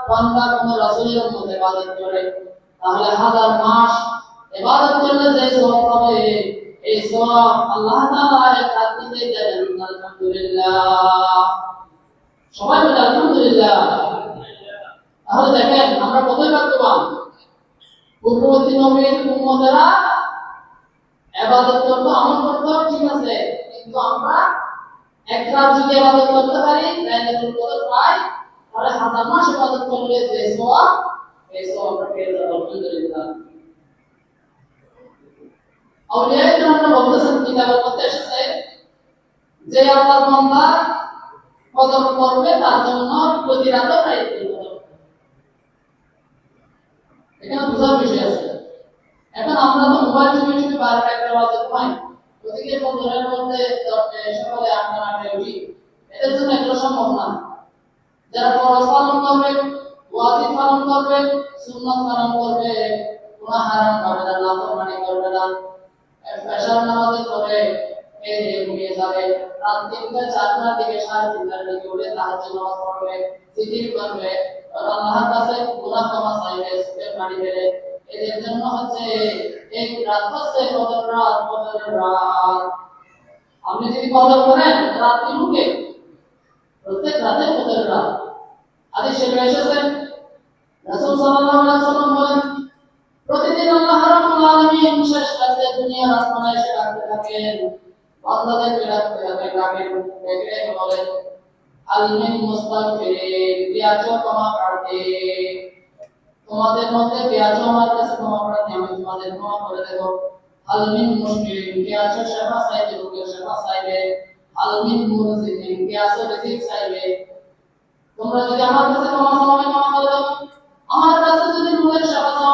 বান্দা কোন রাসূলের উম্মত ইবাদত করে তাহলে হাজার মাস ইবাদত করলে যে সওয়াব পাবে এই সওয়াব আল্লাহ তাআলা এক হাদিসে দেন। আলহামদুলিল্লাহ, সবাই বলে আলহামদুলিল্লাহ। তাহলে দেখেন আমরা কতই ভাগ্যবান, পূর্ববর্তী নবীর উম্মতেরা ইবাদত করতো, আমল করতো, ঠিক আছে, কিন্তু আমরা এক রাত যদি ইবাদত করতে পারি লাইলাতুল কদর পাই তাহলে হাজার মাস ইবাদত করলে যে সওয়াব এই সওয়াব আমরা পেয়ে যাব। আলহামদুলিল্লাহ। আউলিয়া কিরামরা বলতেছেন, কিতাবের মধ্যে এসেছে যে আল্লাহর বান্দা কদর করবে তার জন্য প্রতি রাতে প্রায় 3 কদর। এখানে বুঝার বিষয় আছে। এখন আমরা তো মোবাইল টিভি বারবার একটা ওয়াজ পাই, ওদিকে বন্ধুদের মধ্যে সকালে 8টা উঠি, এদের জন্য এগুলো সম্ভব না। যারা ফরজ পালন করবে, ওয়াজিব পালন করবে, সুন্নাত পালন করবে, কোন হারাম করবে না, নাফরমানি করবে না, ফজর নামাজের পরে ঘুমিয়ে যাবে, রাত 3টা 4টার দিকে 3:30টার দিকে উঠে তাহাজ্জুদ নামাজ পড়বে, জিকির করবে, আল্লাহর কাছে গুনাহ ক্ষমা চাইবে, সুখের বাড়ি ফেলে, এদের জন্য হচ্ছে এক রাত হচ্ছে কদর রাত, কদরের রাত। আপনি যদি কদর করেন রাত্রি ঢুকে প্রত্যেক রাতে কদরের রাত। হাদিসে এসেছে রাসূল সাল্লাল্লাহু আলাইহি ওয়াসাল্লাম বলেন, প্রতিদিন আল্লাহ রাব্বুল আলামিন শেষ রাতে দুনিয়ার আসমানে এসে ডাকতে থাকেন, বান্দাদেরকে ডাকতে থাকেন, ডেকে বলেন, আল মিন মুস্তাগফিরিন, বিয়াজো ক্ষমা প্রার্থী, তোমাদের মধ্যে বিয়াজো আমার কাছে ক্ষমা প্রার্থী, আমি তোমাদের ক্ষমা করে দেব। আল মিন মুশকিরিন, বিয়াজো সেবা চাইবে, রোগের সেবা চাইবে। আল মিন মুরজিকিন, বিয়াজো রিজিক চাইবে। তোমরা যদি আমার কাছে ক্ষমা চাও আমি ক্ষমা করে দেব, আমার কাছে যদি রোগের সেবা চাও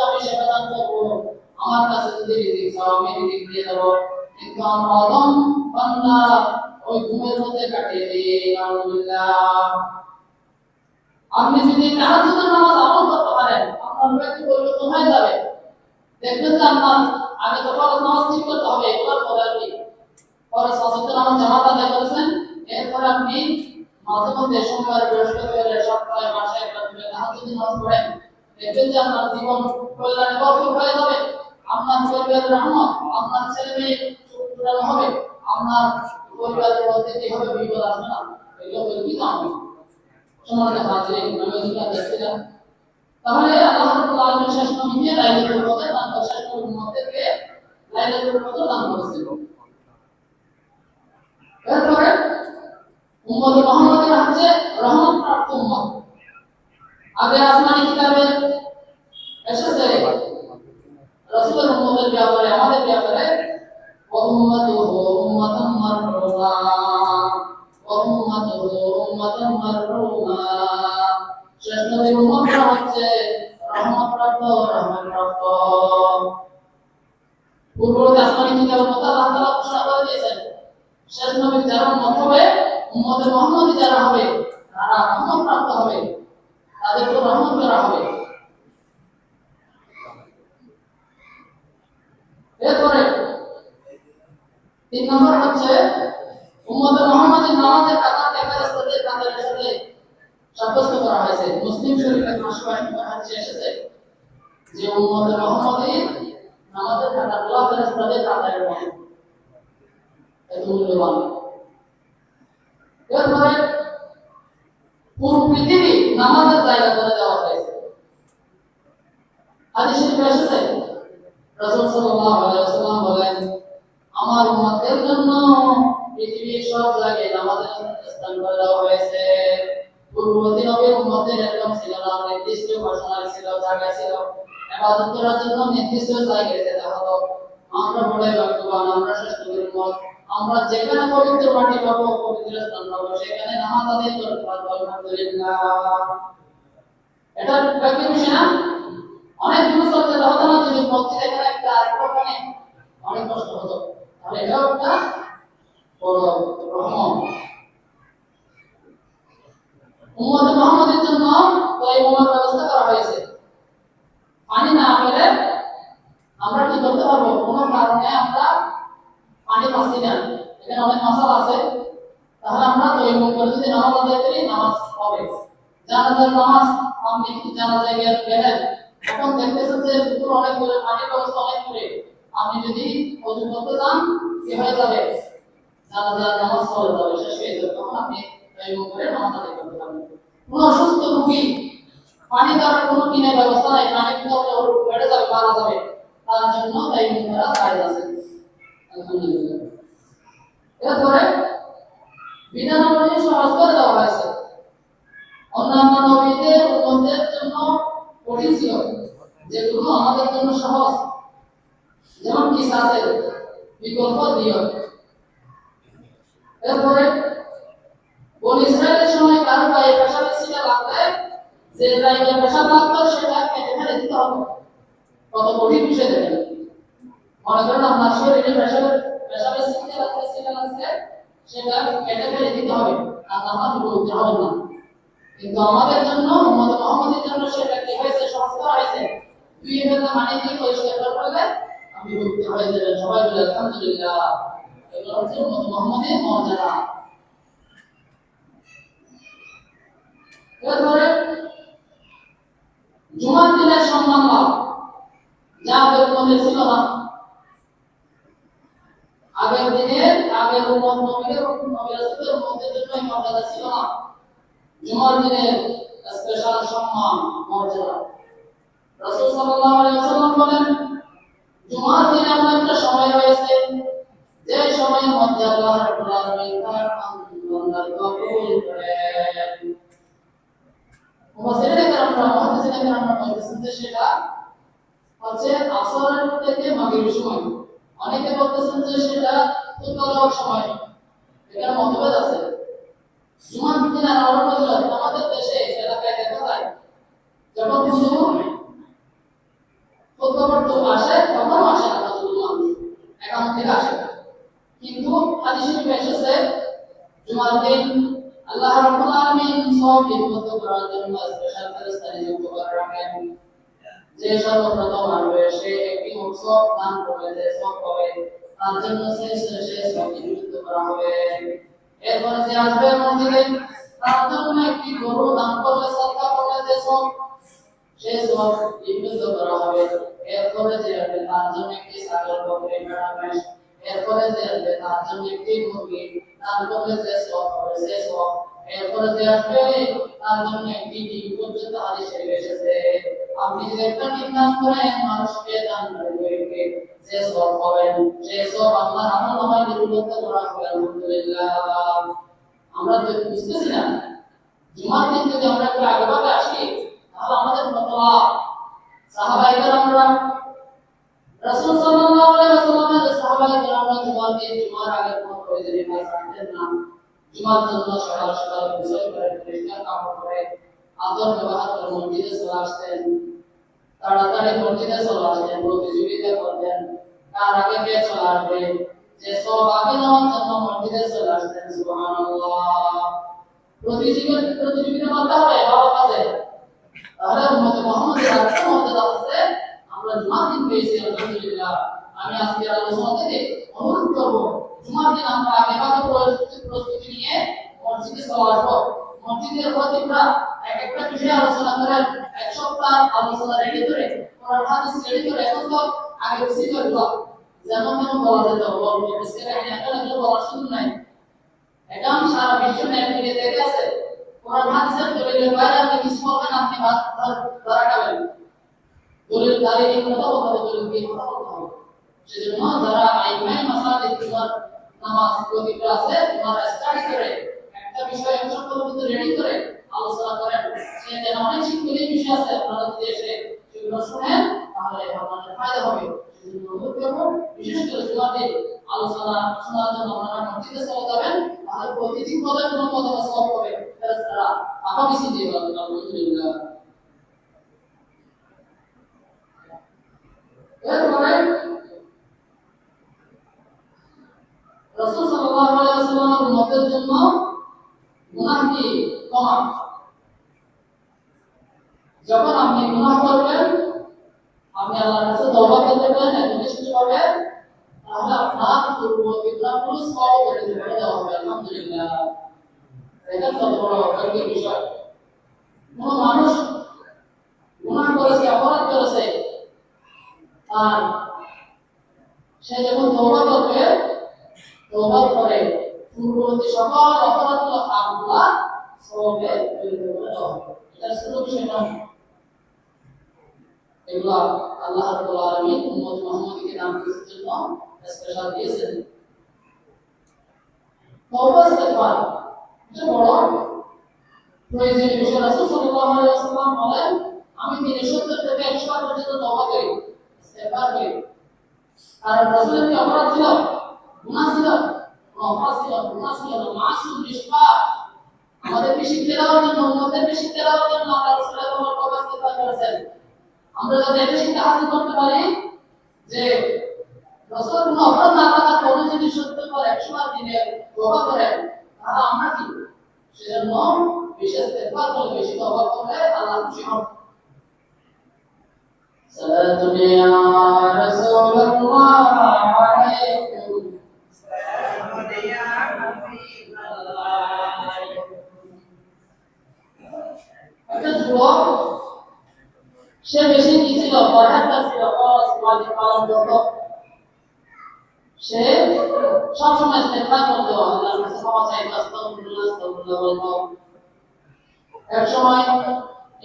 আমি সেবা দান করব, আমার কাছে যদি রিজিক চাও আমি রিজিক দিয়ে দেব। কিন্তু আমরা অদম বান্দা ওই ঘুমের মধ্যে কাটিয়ে দিই। আলহামদুলিল্লাহ। আপনি যদি তাহাজ্জুদের নামাজ আমল করতে পারেন আপনার ব্যক্তি পরিবর্তন হয়ে যাবে। দেখবেন যে আপনার আগে তো ফরজ নামাজ ঠিক করতে হবে, এগুলোর পরে আপনি ফরজ নামাজ জামাত আদায় করেছেন, এরপর আপনি মাঝে মধ্যে সোমবার বৃহস্পতিবার সপ্তাহে মাসে একবার তাহাজ্জুদের নামাজ পড়েন, দেখবেন যে আপনার জীবন কল্যাণে ভরপুর হয়ে যাবে। আপনার পরিবারের রহমত, আপনার ছেলে মেয়ে সুন্দর হবে, আপনার পরিবারের মধ্যে কি হবে, বিপদ আসবে না। এগুলো বলবি না আমি সমাজে হাজির নবীরা দেখছিলাম। তাহলে আল্লাহ রাব্বুল আলামিন শেষ নবীকে লাইলাতুল কদর দান করেছেন, শেষ নবীর উম্মতকে লাইলাতুল কদর দান করেছেন। এরপরে উম্মতে মুহাম্মাদের হচ্ছে রহমত প্রাপ্ত উম্মত। আগে আসমানি কিতাবে এসেছে রাসূলের উম্মতের ব্যাপারে, আমাদের ব্যাপারে উম্মাতুহু উম্মাতাম মারহুমা উম্মাতুহু উম্মাতাম মারহুমা, শেষ নবীর উম্মতরা হচ্ছে রহমতপ্রাপ্ত, রহমতপ্রাপ্ত। পূর্ববর্তী আসমানি কিতাবের মধ্যে আল্লাহ তাআলা ঘোষণা করে দিয়েছেন শেষ নবীর যারা উম্মত হবে, উম্মতে মুহাম্মদী যারা হবে তারা রহমতপ্রাপ্ত হবে, তাদেরকে রহমত করা হবে। এরপরে 3 নম্বর হচ্ছে উম্মতে মুহাম্মাদের নামাজের কাতারকে ফেরেশতাদের কাতারের সাথে সাব্যস্ত করা হয়েছে। মুসলিম শরীফের হাদিসে এসেছে যে উম্মতে মুহাম্মাদের নামাজের কাতারগুলো ফেরেশতাদের কাতারের মতো, এত মূল্যবান। এরপরে পুরো পৃথিবী নামাজের জায়গা করে দেওয়া হয়েছে। হাদিসে এসেছে রাসূল সাল্লাল্লাহু আলাইহি ওয়াসাল্লাম বলেন, আমার উম্মতের জন্য পৃথিবীর সব জায়গায় নামাজের স্থান করে দেওয়া হয়েছে। পূর্ববর্তী নবীর উম্মতের এরকম ছিল না, নির্দিষ্ট ঘোষণা ছিল, জায়গা ছিল, ইবাদত করার জন্য নির্দিষ্ট জায়গায় যেতে হতো। আমরা বড়ই ভাগ্যবান, আমরা শ্রেষ্ঠ উম্মত। আমরা যেখানে পবিত্র মাটি পাবো, পবিত্র স্থান পাবো, সেখানে নামাজ আদায় করতে পারবো। আলহামদুলিল্লাহ। এটা ব্যক্তি বিষয় না, অনেক দূর চলতে হতো না, যদি মসজিদ এখানে একটা আরেকটা অনেক কষ্ট হতো। তাহলে এটাও একটা বড় রহমত। উম্মতে মুহাম্মাদের জন্য তয়্যিবার ব্যবস্থা করা হয়েছে। পানি না পেলে আমরা কি করতে পারবো? কোনো কারণে আমরা পানি পাচ্ছি না, এখানে অনেক মাসাল আছে, তাহলে আমরা তয়্যিব করে যদি নামাজ আদায় করি নামাজ হবে। জানাজার নামাজ নামাজ আপনি জানা জায়গায় গেলেন, এখন দেখতেছেন যে পুকুর অনেক দূরে, পানির ব্যবস্থা অনেক দূরে, আপনি যদি ওযু করতে যান কি হয়ে যাবে, জানাজার নামাজ পড়ে যাবে, শেষ হয়ে যাবে, তখন আপনি তায়াম্মুম করে নামাজ আদায় করতে পারবেন। কোন অসুস্থ রোগী পানি দেওয়ার কোনো কিনে ব্যবস্থা নাই, পানি কিন্তু বেড়ে যাবে, মারা যাবে, তার জন্য তায়াম্মুম করা জায়েজ আছে। আলহামদুলিল্লাহ। এরপরে বিধানাবলী সহজ করে দেওয়া হয়েছে। অন্যান্য নবীদের উম্মতের জন্য কঠিন ছিল, যেগুলো আমাদের জন্য সহজ, যেমন কিসাসের বিকল্প দিও। এরপরে বনি ইসরায়েলের সময় কারো গায়ে পেশাবের ছিটা লাগলে যে জায়গায় পেশাব লাগতো সেটা কেটে ফেলে দিতে হবে। কত কঠিন বিষয় দেখেন। মনে করেন আপনার শরীরে পেশাবের ছিটা লাগছে, সেটা কেটে ফেলে দিতে হবে, আর নামাজ পড়তে হবে না। কিন্তু আমাদের জন্য, উম্মত মুহাম্মাদের জন্য সেটা কি হয়েছে, সহজ করা হয়েছে। দুই ফেলা পানি দিয়ে পরিষ্কার করলে আপনি মুক্ত হয়ে যাবেন। সবাই বলে আলহামদুলিল্লাহ। এগুলো হচ্ছে উম্মত মুহাম্মাদের মর্যাদা। এরপরে জুমার দিনের সম্মান লাভ যা আগের উম্মতের ছিল না। আগের দিনের আগের উম্মত নবীদের উম্মতের জন্য এই মর্যাদা ছিল না। জুমার দিনের স্পেশাল সম্মান মর্যাদা। রাসূল সাল্লাল্লাহু আলাইহি ওয়াসাল্লাম বলেন, জুমার দিনে এমন একটা সময় রয়েছে যে সময়ের মধ্যে আল্লাহ রাব্বুল আলামিন তার বান্দার দোয়া কবুল করেন। মুফাসসিরিনে কেরামরা বলতেছেন যে সেটা হচ্ছে আসরের থেকে মাগরিবের সময়। অনেকে বলতেছেন যে সেটা ফুতরার সময়। এটার মতভেদ আছে। জুমার দিনে আরো ফজিলত আমাদের দেশে এলাকায় দেখা যায়, যখন হুজুর খুতবা পড়তে আসে তখন আসে না, জুমা একামত থেকে আসে। কিন্তু হাদিসে এসেছে জুমার দিন আল্লাহ রাব্বুল আলামিন সওয়াব নির্ধারিত করার জন্য স্পেশাল ফেরেশতা নিযুক্ত করে রাখেন। যে সর্বপ্রথম আসবে সে একটি উৎসব দান করবে, যে সওয়াব পাবে তার জন্য সে সওয়াব নিযুক্ত করা হবে। এরপরে যে আসবে মসজিদে তার জন্য একটি গরু দান করলে, সাদকা করলে যে সওয়াব, সে সওয়াব নিযুক্ত করা হবে। এরপরে যে আসবে তার জন্য একটি ছাগল, বকরি, ভেড়া, মহিষ, এরপরে যে আসবে তার জন্য একটি মুরগি দান করলে যে সওয়াব হবে, সে সওয়াব। এরপরে যে আসবে তার জন্য একটি ডিম পর্যন্ত হাদিসে এসেছে। আপনি যদি একটা ডিম দান করেন মানুষকে দান করবেন, যে সওয়াব পাবেন, সে সওয়াব আল্লাহর আমলনামায় লিপিবদ্ধ করা হবে। আলহামদুলিল্লাহ। আমরা তো বুঝতেছি না, জুমার দিন যদি আমরা একটু আগেভাগে আসি তাহলে আমাদের কত লাভ। সাহাবায়ে কেরামরা রাসূল সাল্লাল্লাহু আলাইহি ওয়াসাল্লামের সাহাবায়ে কেরামরা জুমার দিন জুমার আগে কোন প্রয়োজনীয় কাজ করতেন না। জুমার জন্য সকাল সকাল গোসল করে পরিষ্কার কাপড় পরে আদর ব্যবহার করে মসজিদে চলে আসতেন। তাড়াতাড়ি মসজিদে চলে আসতেন, প্রতিযোগিতা করতেন কার আগে কে চলে আসবে, যে সব আগে নেওয়ার জন্য মসজিদে চলে আসতেন। সুবহানাল্লাহ। প্রতিযোগিতা করতে হবে ভালো কাজে, তাহলে উম্মত মুহাম্মাদের একটা মর্যাদা আছে। আমরা জুমার দিন পেয়েছি, আলহামদুলিল্লাহ। আমি আজকে আলোচনা থেকে অনুরোধ করবো, জুমার দিন আমরা আগেভাগে প্রস্তুতি নিয়ে মসজিদে চলে আসবো। মসজিদের খতিবরা এক একটা বিষয়ে আলোচনা করেন, এক সপ্তাহ আলোচনা রেডি করে, কোরআন হাদিস রেডি করে, এখন তো আগে বেশি করে দাও, যেমন তেমন বলা যেত, বলবো বেশি কাহিনী এখন এগুলো বলার সুযোগ নাই। এখন সারা বিশ্ব নেট মিডিয়া দেখে আছে, কোরআন হাদিসের দলিলের বাইরে আপনি কিছু বলবেন, আপনি ধরা খাবেন। দলিল দাঁড়িয়ে কথা বলতে হবে, দলিল দিয়ে কথা বলতে হবে। সেজন্য যারা আইমাই মাসাজিদ তোমার নামাজ প্রতিটা আছে, তোমার স্টাডি করে একটা বিষয় এক সপ্তাহের মধ্যে রেডি করে আলোচনা করেন। সেখানে অনেক শিক্ষণীয় বিষয় আছে, আপনারা যদি এসে সেগুলো শুনেন তাহলে আপনাদের ফায়দা হবে। সেজন্য অনুরোধ করব, বিশেষ করে জুমাতে আলোচনা শোনার জন্য আপনারা মসজিদে চলে যাবেন, তাহলে প্রতিদিন পদের কোনো পদে সওয়াব হবে। তারা আরো বেশি দিয়ে পাবেন। আলহামদুলিল্লাহ। এরপরে রাসূল সাল্লাল্লাহু আলাইহি ওয়াসাল্লামের উম্মতের জন্য গুনাহ কি ক্ষমা। যখন আপনি গুনাহ করবেন, আপনি আল্লাহর কাছে তওবা করতে পারেন, একনিষ্ঠভাবে, তাহলে আপনার পূর্ববর্তী গুনাহগুলো সওয়াব করে দেওয়া হবে। আলহামদুলিল্লাহ। এটা কত বড় ভাগ্যের বিষয়। কোন মানুষ গুনাহ করেছে, অপরাধ করেছে, আর সে যখন তওবা করবে, তওবা করে পূর্ববর্তী সকল অপরাধগুলো পাপগুলো সবে পরিণত করে দেওয়া হবে। এটা ছোট বিষয় নয়। এগুলো আল্লাহ রাব্বুল আলামিন উম্মত মুহাম্মাদীকে নাম করার জন্য স্পেশাল দিয়েছেন। তওবা ইস্তেগফার এটা বড় প্রয়োজনীয় বিষয়। রাসূল সাল্লাল্লাহু আলাইহি ওয়াসাল্লাম বলেন, আমি 70 থেকে 100 বার পর্যন্ত তওবা করি, ইস্তেগফার করি। আর রাসূলের কি অপরাধ ছিল? গুনাহ ছিল? অপরাধ ছিল, গুনাহ ছিল না, মাসুম নিষ্পাপ। আমাদেরকে শিক্ষা দেওয়ার জন্য, উম্মতদেরকে শিক্ষা দেওয়ার জন্য আল্লাহ রাসূল তওবা ইস্তেগফার করেছেন। আমরা যাতে এটা শিক্ষা হাসিল করতে পারি যে রাসূল কোনো অপরাধ না করার পরে যদি 70 বার 100 বার দিনে তওবা করেন, তাহলে আমরা কি সেজন্য বিশেষ ইস্তেগফার করে বেশি তওবা করলে আল্লাহ খুশি হন। সালাতু ইয়া রাসূলুল্লাহ আলাইকুম, সালাতু ইয়া হাবিবাল্লাহ। একটা যুবক, সে বেশি কি ছিল? পরহেজগার ছিল, ওয়াজিব পালন করত। সে সবসময় ইস্তেগফার করত, আল্লাহর কাছে ক্ষমা চাইতো, আস্তাগফিরুল্লাহ আস্তাগফিরুল্লাহ বলতো। এক সময়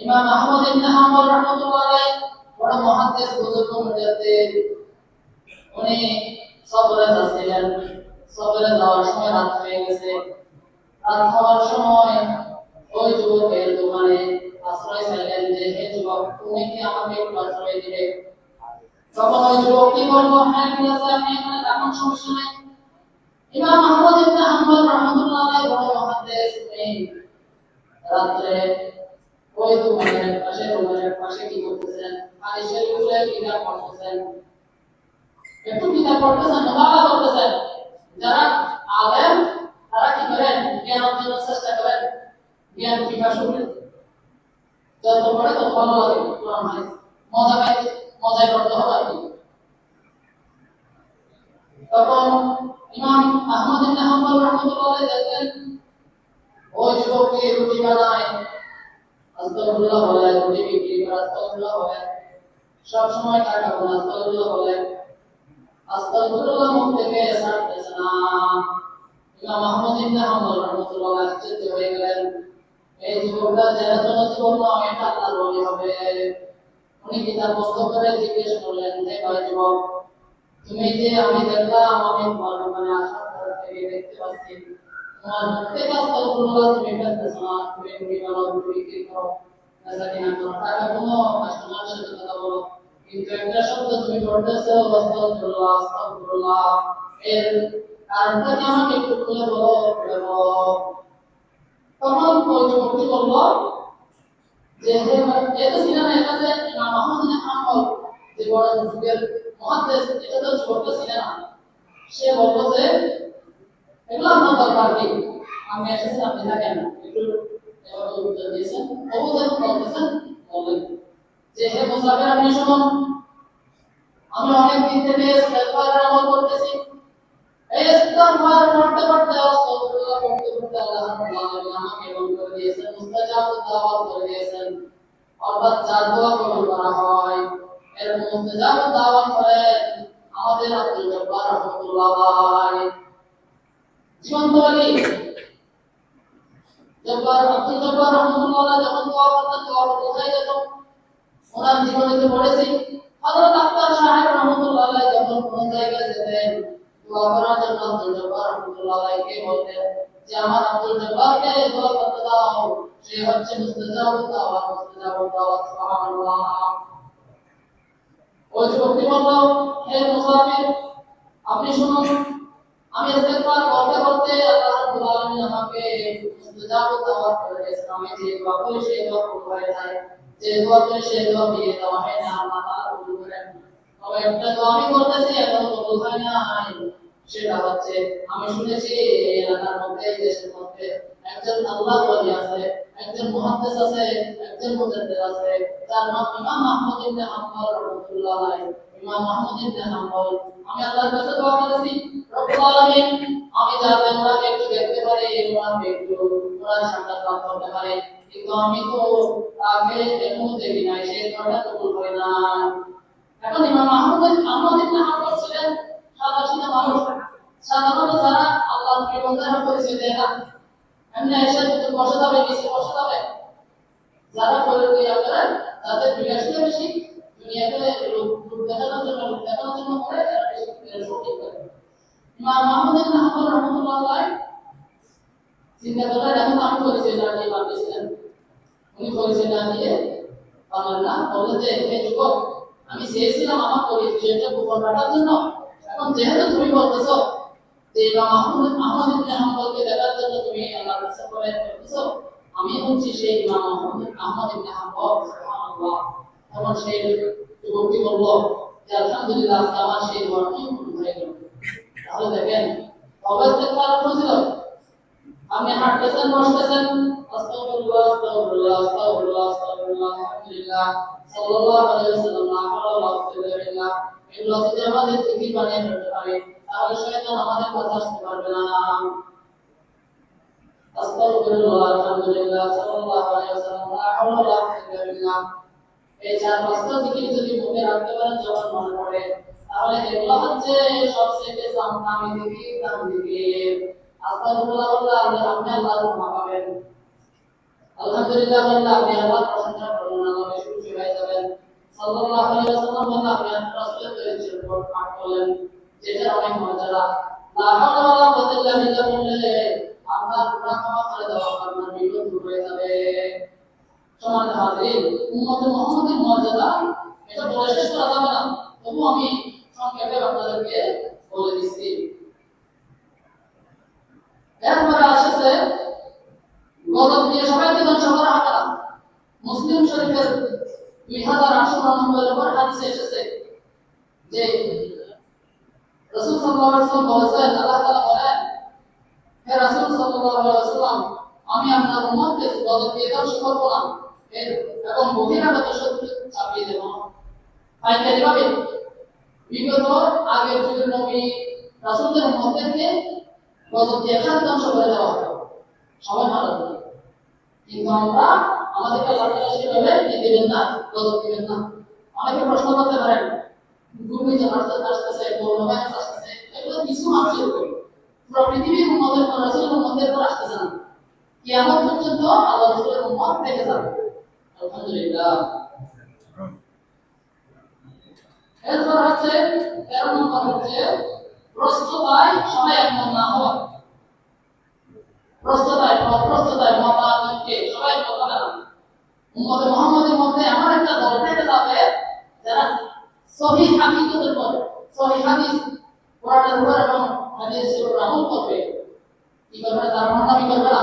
ইমাম আহমদ ইবনে হাম্বল রাহমাতুল্লাহ আলাইহি, বড় মুহাদ্দিস বুজুর্গ মুজাদ্দিদ, উনি সফরে যাচ্ছিলেন। সফরে যাওয়ার সময় রাত হয়ে গেছে। রাত হওয়ার সময় ওই যুবকের দোকানে আশ্রয় চাইলেন যে, হে যুবক, তুমি কি আমাকে একটু আশ্রয় দিবে? তখন ওই যুবক কি বলবো, হ্যাঁ ঠিক আছে, আপনি এখানে থাকুন, সমস্যা নাই। ইমাম আহমদ ইবনে হাম্বল রাহমাতুল্লাহ আলাইহি বড় মুহাদ্দিস, উনি রাতে ওই দোকানের পাশে কি করতেছেন? আয়েশার উপরে কিতাব পড়তেছেন। একটু কিতাব পড়তেছেন, মুতালা করতেছেন। যারা আলেম তারা কি করেন? জ্ঞান অর্জনের চেষ্টা করেন, জ্ঞান বিকাশ করেন। যত পড়ে তত ভালো লাগে, কোরআন হাদিস মজা করতে হবে আর কি। তখন ইমাম আহমদ ইবনে হাম্বল রাহমাতুল্লাহ আলাইহি দেখলেন ওই যুবককে রুটি বানায়, আস্তাগফিরুল্লাহ বলে, রুটি বিক্রি করে আস্তাগফিরুল্লাহ বলে, সব সময় টাকা বলে আস্তাগফিরুল্লাহ বলে, আস্তাগফিরুল্লাহ মুখ থেকে ছাড়তেছে না। ইমাম আহমদ ইবনে হাম্বল রাহমাতুল্লাহ আলাইহি আশ্চর্য হয়ে গেলেন, এই যুবকটা যারা জীবন নয়, এটা আল্লাহর ওলি হবে। উনি কিতাব বন্ধ করে জিজ্ঞেস করলেন, হে ভাই যুবক, তুমি যে আমি দেখলাম, আমি তোমার দোকানে আসার পর থেকে দেখতে পাচ্ছি তোমার মুখ থেকে আস্তাগফিরুল্লাহ তুমি ফেলতেছো না, তুমি রুটি বানাও, রুটি বিক্রি করো, বেচাকেনা করো, টাকা কোনো কাস্টমারের সাথে কথা বলো, কিন্তু একটা শব্দ তুমি পড়তেছো আস্তাগফিরুল্লাহ আস্তাগফিরুল্লাহ, এর কারণটা কি আমাকে একটু খুলে বলো। তখন ওই যুবকটি বলল যে, এটা ছিল না, এটা যে ইমাম আহমদ ইবনে হাম্বল যে বড় যুগের মুহাদ্দিস, এটা তো যুবকটা ছিল না। সে বলল যে, এগুলো আপনার দরকার কি? আমি এসেছি, আপনি থাকেন না। একটু এবার উত্তর দিয়েছেন। অবু যখন বলতেছেন, বললেন যে, হে মুসাফির, আপনি শুনুন, আমি অনেক দিন থেকে ইস্তেগফারের আমল করতেছি। এই ইস্তেগফার করতে করতে আস্তাগফিরুল্লাহ করতে করতে আল্লাহ রাব্বুল আলামিন আমাকে বন্ধ করে দিয়েছেন, মুস্তাজাব দাওয়াত করে দিয়েছেন। অর্থাৎ যার দোয়া কবুল করা হয়, এর মুস্তাজাব দাওয়াত করেন আমাদের আব্দুল জব্বার রাহমাতুল্লাহ আলাইহি। জীবন্ত বলি আব্দুল জব্বার রাহমাতুল্লাহ আলাইহি যখন দোয়া করতেন, দোয়া কোথায় যেত? ওনার জীবনীতে পড়েছি, হযরত আখতার সাহেব রাহমাতুল্লাহ আলাইহি যখন কোন জায়গায় যেতেন, দোয়া করার জন্য আব্দুল জব্বার রাহমাতুল্লাহ আলাইহিকে বলতেন যে, আমার আব্দুল জব্বারকে দোয়া করতে দাও, সে হচ্ছে মুস্তাজাব দাওয়াত, সুবহানাল্লাহ। ওই যুবকটি বলল, হে মুসাফির, আপনি শুনুন, আমি ইস্তেগফার করতে করতে আল্লাহ রাব্বুল আলামিন আমাকে মুস্তাজাব দাওয়াত করে দিয়েছেন। আমি যে দোয়া করি সেই দোয়া কবুল হয়ে যায়, যে দোয়া করি সেই দোয়া ফিরিয়ে দেওয়া হয় না, আল্লাহ তাআলা কবুল করেন। তবে একটা দোয়া আমি করতেছি, এখনো কবুল হয় না। সেটা হচ্ছে, আমি শুনেছি এই এলাকার মধ্যে, এই দেশের মধ্যে একজন আল্লাহর ওলি আছে, একজন মুহাদ্দিস আছে, একজন মুজাদ্দিদ আছে, যার নাম ইমাম আহমদ ইবনে হাম্বল রাহমাতুল্লাহ আলাইহি। ইমাম আহমদ ইবনে হাম্বল, আমি আল্লাহর কাছে দোয়া করেছি, রব্বুল আলামিন, আমি যাতে ওনাকে একটু দেখতে পারি, ওনাকে একটু ওনার সাক্ষাৎ লাভ করতে পারি, কিন্তু আমি তো তাকে এখনো দেখি নাই, সেই দোয়াটা কবুল হয় না। এখন ইমাম আহমদ ইবনে হাম্বল ছিলেন সাদা মানুষ। সাধারণত যারা আল্লাহর প্রিয় বান্দারা পরিচয় দেয় না, এমনি এসে যদি বসে যাবে, নিচে বসে যাবে, যারা করে দিয়ে করেন তাদের বিলাসিতা বেশি, দুনিয়াকে লোক দেখানোর জন্য করে, এরা বেশি সঠিক করে। ইমাম আহমদ ইবনে হাম্বল রাহমাতুল্লাহ আলাইহি চিন্তা করলেন, এখন আমি পরিচয় না দিয়ে পারতেছিলেন। উনি পরিচয় না দিয়ে পারলেন না, বললেন যে হে যুবক, আমি চেয়েছিলাম আমার পরিচয়টা গোপন রাখার জন্য, এখন যেহেতু তুমি বলতেছো যে ইমাম আহমদ ইবনে হাম্বলকে দেখার জন্য তুমি আল্লাহর কাছে করতেছো, আমি হচ্ছি সেই ইমাম আহমদ ইবনে হাম্বল। সুবহানাল্লাহ। তখন সেই যুবকটি বলল যে আলহামদুলিল্লাহ, আজকে আমার সেই দোয়াটি কবুল হয়ে গেল। তাহলে দেখেন অবস্থা খারাপ হয়েছিল, আপনি হাঁটতেছেন, বসতেছেন, আস্তাগফিরুল্লাহ আস্তাগফিরুল্লাহ আস্তাগফিরুল্লাহ আস্তাগফিরুল্লাহ আলহামদুলিল্লাহ সাল্লাল্লাহু আলাইহি ওয়াসাল্লাম লা হাওলা ওয়ালা কুওয়াতা ইল্লা বিল্লাহ, এগুলো যদি আমাদের জিকির বানিয়ে ফেলতে পারি, তাহলে শয়তান আমাদের কাছে আসতে পারবে না। আস্তাগফিরুল্লাহ আলহামদুলিল্লাহ সাল্লাল্লাহু আলাইহি ওয়াসাল্লাম লা হাওলা ওয়ালা কুওয়াতা ইল্লা বিল্লাহ, এই চার পাঁচটা জিকির যদি মুখে রাখতে পারেন যখন মনে পড়ে, তাহলে এগুলো হচ্ছে সবচেয়ে দামি জিকির, দামি জিকির। আস্তাগফিরুল্লাহ বললে আপনি আল্লাহর ক্ষমা পাবেন, আলহামদুলিল্লাহ বললে আপনি আল্লাহর প্রশংসা করবেন, আল্লাহ বেশি খুশি হয়ে যাবেন, সাল্লাল্লাহু আলাইহি ওয়াসাল্লাম বললে আপনি রাসূলের চরিত্রের উপর পাঠ করলেন, যেটা অনেক মর্যাদা। লা হাওলা ওয়ালা কুওয়াতা ইল্লা বিল্লাহ বললে আপনার গুনাহ ক্ষমা করে দেওয়া, আপনার বিপদ দূর হয়ে যাবে। সম্মানিত হাজিরিন, উম্মতে মুহাম্মাদের মর্যাদা এটা বলে শেষ করা যাবে না, তবু আমি সংক্ষেপে আপনাদেরকে বলে দিচ্ছি। এরপরে আসছে গজব দিয়ে সবাইকে ধ্বংস করা হবে না। মুসলিম শরীফের 2899 নম্বর হাদিসে এসেছে যে রাসূল সাল্লাল্লাহু আলাইহি ওয়াসাল্লাম বলেছেন, আল্লাহ তাআলা বলেন, হে রাসূল সাল্লাল্লাহু আলাইহি ওয়াসাল্লাম, আমি আপনার উম্মতকে গজব দিয়ে ধ্বংস করব না, এবং বহিরাগত শত্রু চাপিয়ে দেব না। পাইকারি ভাবে বিগত আগের যুগের নবী রাসূলদের উম্মতদেরকে গজব দিয়ে একসাথে ধ্বংস করে দেওয়া হবে, সবাই ভালো হবে। কিন্তু আমরা আমাদেরকে আল্লাহ তাআলা সেভাবে দিবেন না, গজব দিবেন না। অনেকে প্রশ্ন করতে পারেন, ঘূর্ণিঝড় আসতেছে, করোনা আসতেছে, এগুলো কিছু মানুষের উপর, পুরো পৃথিবীর উম্মতের উপর, রাসূলের উম্মতের উপর আসতেছে না, কিয়ামত পর্যন্ত আল্লাহ রাসূলের উম্মত থেকে যাবে। আলহামদুলিল্লাহ। এরপর হচ্ছে 13 নম্বর হচ্ছে প্রস্তুতায় সবাই একমত না হওয়া। প্রস্তুতায় মতামতকে সবাই কথা না। উম্মতে মুহাম্মাদের মধ্যে এমন একটা দল থেকে যাবে যারা সহিহ হাদিসের উপর, সহিহ হাদিস কোরআনের উপর এবং হাদিসের উপর আমল করবে। কি করবে? তার মানামি করবে না।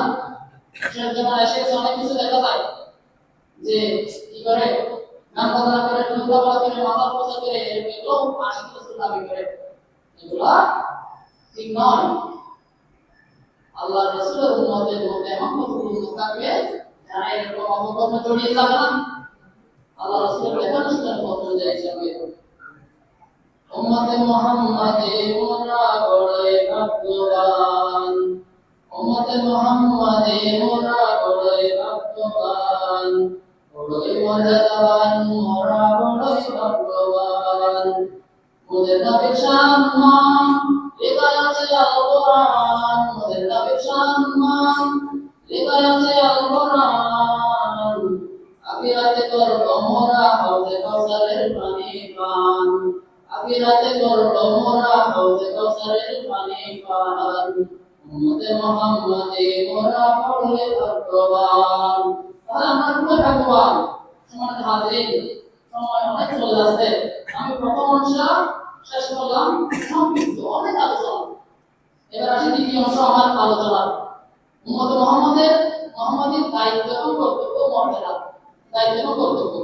সেজন্য এসে অনেক কিছু দেখা যায় যে কি করে গান বাজনা করে, দুর্গাবাদ করে, মাজার পূজা করে, এগুলো আশিক রাসূল দাবি করে, এগুলো ঠিক নয়। আল্লাহ রাসূলের উম্মতের মধ্যে এমন কতগুলো থাকবে যারা এরকম অপকর্মে জড়িয়ে যাবে না, আল্লাহ রাসূলের দেখানোর পথ অনুযায়ী যাবে। উম্মতে মুহাম্মাদে মোরা বড়ই ভাগ্যবান, উম্মতে মুহাম্মাদে মোরা বড়ই ভাগ্যবান, বড়ই মর্যাদাবান, মোরা বড়ই ভাগ্যবান। মোদের নবীর সম্মান লেখায় আছে আল কোরআন, মোদের নবীর সম্মান লেখায় আছে আল কোরআন। আখিরাতে করব মোরা হাউজে কাউসারের পানি পান, আখিরাতে করব মোরা হাউজে কাউসারের পানি পান। উম্মতে মুহাম্মাদে মোরা বড়ই ভাগ্যবান। তাহলে আমরা খুব ভাগ্যবান। সম্মানিত হাজিরিন, সময় অনেক চলে যাচ্ছে, আমি প্রথম অংশ শেষ করলাম, সংক্ষিপ্ত অনেক আলোচনা। এবার আসি দ্বিতীয় অংশ আমার আলোচনা, উম্মতে মুহাম্মাদের দায়িত্ব এবং কর্তব্য, মর্যাদা, দায়িত্ব এবং কর্তব্য।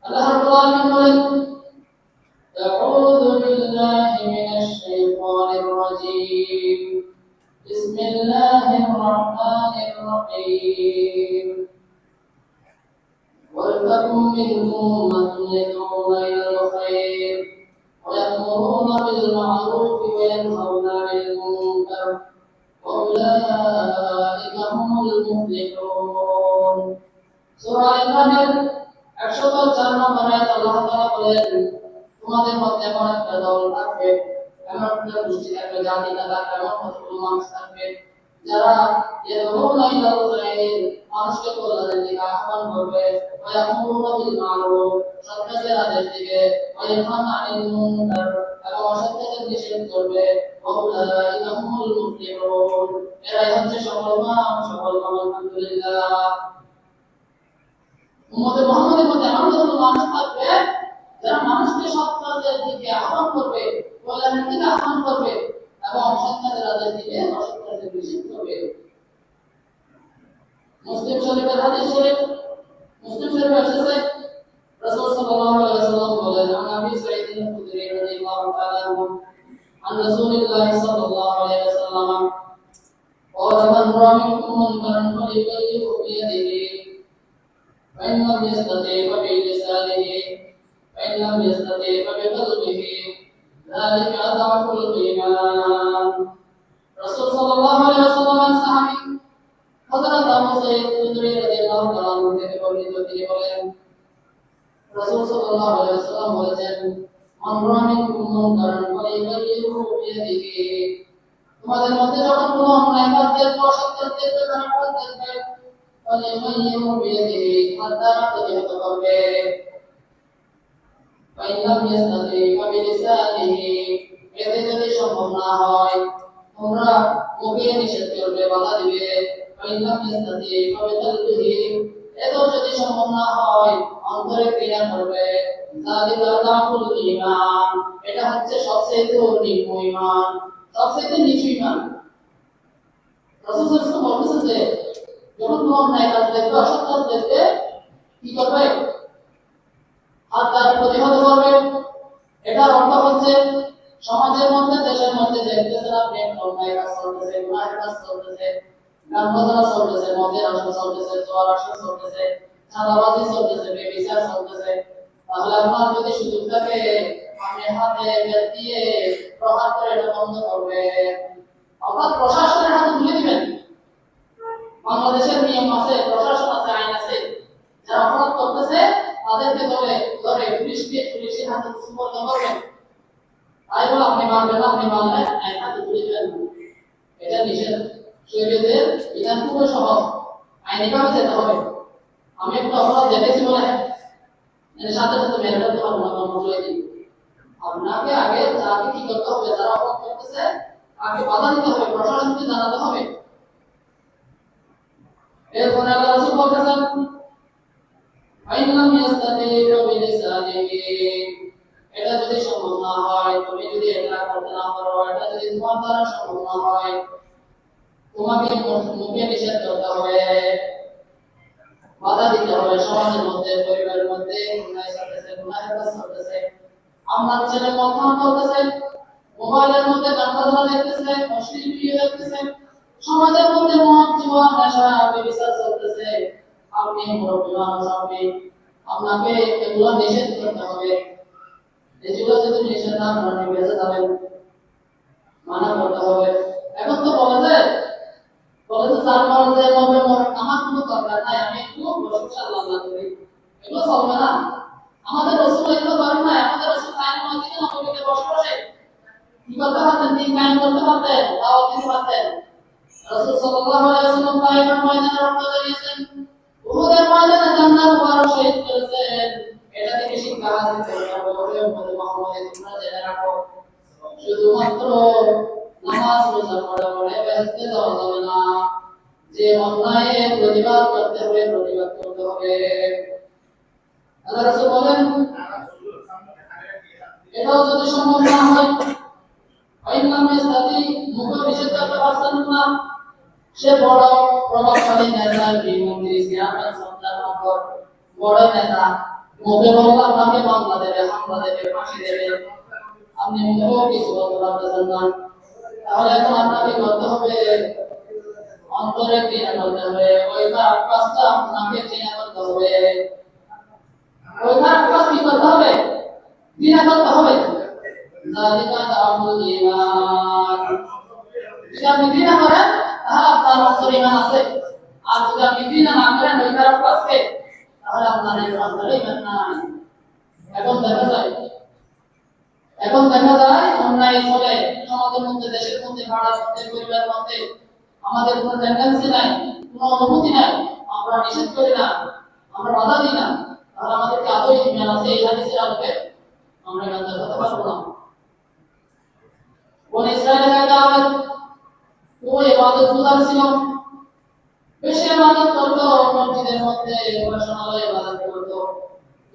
আল্লাহ রাব্বুল আলামিন বলেন, আউযু বিল্লাহি মিনাশ শাইতানির রাজীম, বিসমিল্লাহির রাহমানির রহিম। ولتكن منكم أمة يدعون إلى الخير ويأمرون بالمعروف وينهون عن المنكر وأولئك هم المفلحون সূরা ইমরানের 104 নম্বর আয়াতে আল্লাহ তাআলা বলেন তোমাদের মধ্যে এমন একটা দল থাকবে এমন একটা গোষ্ঠী থাকবে জাতি থাকবে এমন কতগুলো মানুষ থাকবে যারা ইয়াদউনা ইলাল খায়র মানুষকে কল্যাণের দিকে আহ্বান করবে ওয়া ইয়ামুরুনা বিল মারুফ সৎ কাজের আদেশ দিবে ওয়া ইয়ানহাউনা আনিল মুনকার এবং অসৎ কাজের নিষেধ করবে ওয়া উলাইকা হুমুল মুফলিহুন এরাই হচ্ছে সফলকাম আলহামদুলিল্লাহ উম্মতে মুহাম্মাদের মধ্যে এমন কতগুলো মানুষ থাকবে যারা মানুষকে সৎ কাজের দিকে আহ্বান করবে কল্যাণের দিকে আহ্বান করবে এবং অসৎ কাজের আদেশ দিবে অসৎ কাজের নিষেধ করবে মুসলিম শরীফের হাদিস শরীফ মুসলিম শরীফে এসেছে রাসূল সাল্লাল্লাহু আলাইহি ওয়াসাল্লাম বলেন আবু সাঈদ আল-খুদরি রাদিয়াল্লাহু তাআলা আনহু عن رسول الله صلى الله عليه وسلم قال من رأى منكم منكرا فليغيره بيده فإن لم يستطع فبلسانه فإن لم يستطع فبقلبه ذلك أضعف الإيمان رسول صلى الله عليه وسلم صحابي হযরত আবু সাঈদ খুদরি রাদিয়াল্লাহু তাআলা আনহু থেকে বর্ণিত তিনি বলেন রাসূল সাল্লাল্লাহু আলাইহি ওয়াসাল্লাম বলেছেন মান রাআ মিনকুম মুনকারান ফালিয়ুগিরহু বিয়াদিহি তোমাদের মধ্যে যখন কোনো অন্যায় কাজ দেখবে অসৎ কাজ দেখবে খারাপ কাজ দেখবে ফালিয়ুগিরহু বিয়াদিহি হাত্তা প্রতিহত করবে ফাইন লাম ইয়াস্তাতি ফাবিলিসানিহি এতে যদি সম্ভব না হয় তোমরা মুখে নিষেধ করবে বাধা দিবে ফাইন লাম ইয়াস্তাতি ফাবিকলবিহি এতে যদি সম্ভব না হয় অন্তরে ক্রিয়া করবে যালিকা দাফুল ঈমান এটা হচ্ছে সবচেয়ে নিম্ন ঈমান সবচেয়ে নিচু ঈমান রাসূল সাল্লাল্লাহু আলাইহি ওয়াসাল্লাম বলেছেন যে যখন কোনো অন্যায় কাজ দেখবে অসৎ কাজ দেখবে কি করবে হাত দ্বারা প্রতিহত করবে এটার অর্থ হচ্ছে সমাজের মধ্যে দেশের মধ্যে দেখতেছেন আপনি অন্যায় কাজ চলতেছে গুনাহের কাজ চলতেছে গান বাজনা চলতেছে মদের আসর চলতেছে জোয়ার আসর চলতেছে চাঁদাবাজি চলতেছে ব্যভিচার চলতেছে তাহলে আপনার যদি সুযোগ থাকে আপনি হাতে বেত দিয়ে প্রহার করে এটা বন্ধ করবেন অর্থাৎ প্রশাসনের হাতে তুলে দিবেন বাংলাদেশের নিয়ম আছে প্রশাসন আছে আইন আছে যারা অপরাধ করতেছে তাদেরকে ধরে পুলিশের হাতে সুপর্দ করবেন তাই বলে আপনি মানবেন না আপনি মানলে আইন হাতে তুলে দিবেন এটা নিষেধ শরীয়তের বিধান খুবই সহজ আইনিভাবে যেতে হবে আমি একটা অপরাধ দেখেছি বলে সাথে সাথে মেরে ফেলতে পারবো না বলে দিই আপনাকে আগে যাকে কি করতে হবে যারা অপরাধ করতেছে আগে বাধা দিতে হবে প্রশাসনকে জানাতে হবে এরপরে আল্লাহ রাসূল বলেছেন ফাইন লাম ইয়াস্তাতি ফাবিলিসানিহি এটা যদি সম্ভব না হয় তুমি যদি এটা করতে না পারো এটা যদি তোমার দ্বারা সম্ভব না হয় তোমাকে মুখে নিষেধ করতে হবে বাধা দিতে হবে সমাজের মধ্যে পরিবারের মধ্যে গুনাহ চলতেছে গুনাহের কাজ চলতেছে আমার ছেলে কথা বলতেছে মোবাইলের মধ্যে গান বাজনা দেখতেছে অশ্লীল ভিডিও দেখতেছে সমাজের মধ্যে মদ জুয়া নেশা ব্যভিচার চলতেছে আপনি মুরব্বী মানুষ আপনাকে এগুলো নিষেধ করতে হবে এগুলো যদি নিষেধ না করেন বেঁচে যাবেন মানা করতে হবে এখন তো বলে চার মাসের মধ্যে আমার কোনো দরকার নাই আমি একটু প্রশংসা আল্লাহ করি এগুলো চলবে না আমাদের রাসূল এগুলো করেন না আমাদের রাসূল কায়েম মসজিদে নববীতে বসে বসে কি করতে পারতেন দিন কায়েম করতে পারতেন দাওয়াত দিতে পারতেন রাসূল সাল্লাল্লাহু আলাইহি ওয়াসাল্লাম তায়েফের ময়দানে রক্ত ঝরিয়েছেন উহুদের ময়দানে জান্নাত মুবারক শহীদ করেছেন এটা থেকে শিক্ষা হাসিল করতে হবে উম্মতে মুহাম্মাদে তোমরা জেনে রাখো শুধুমাত্র নামাজ রোজা পড়ে বেহেশতে যাওয়া যাবে না যে অন্যায়ের প্রতিবাদ করতে হবে প্রতিবাদ করতে হবে আল্লাহ রাসূল বলেন এটাও যদি সম্ভব না হয় আইনাম ইসলাতি মুখ নিষেধ করতে পারছেন না সে বড় প্রভাবশালী নেতা বিমন্ত্রী সিয়ামের সন্তান নম্বর বড় নেতা মুখে বললে আপনাকে মামলা দেবে হামলা দেবে ফাঁসি দেবে আপনি মুখেও কিছু বলতে পারতেছেন না তাহলে এখন আপনাকে করতে হবে অন্তরে ক্রিয়া করতে হবে ওই কাজটা আপনাকে চিন্তা করতে হবে ওই কাজ কি করতে হবে ঘৃণা করতে হবে যালিকা দাফুল ঈমান যদি আপনি ঘৃণা করেন তাহলে আপনার অন্তরে ঈমান আছে, আর যদি আপনি ঘৃণা না করেন ওই খারাপ কাজকে, তাহলে আপনার এই অন্তরে ঈমান নাই। এখন দেখা যায় অন্যায় চলে সমাজের মধ্যে, দেশের মধ্যে, পাড়ার মধ্যে, পরিবারের মধ্যে, আমাদের কোনো টেন্ডেন্সি নাই, কোনো অনুভূতি নাই, আমরা নিষেধ করি না, আমরা বাধা দিই না, তাহলে আমাদেরকে আদৌ ঈমান আছে এই হাদিসের আলোকে আমরা ঈমান দেখাতে পারবো না। বনি ইসরাঈলের একটা আয়াত, ও ইবাদত গুজার ছিল, বেশি ইবাদত করতো, মসজিদের মধ্যে উপাসনালয়ে ইবাদত করতো,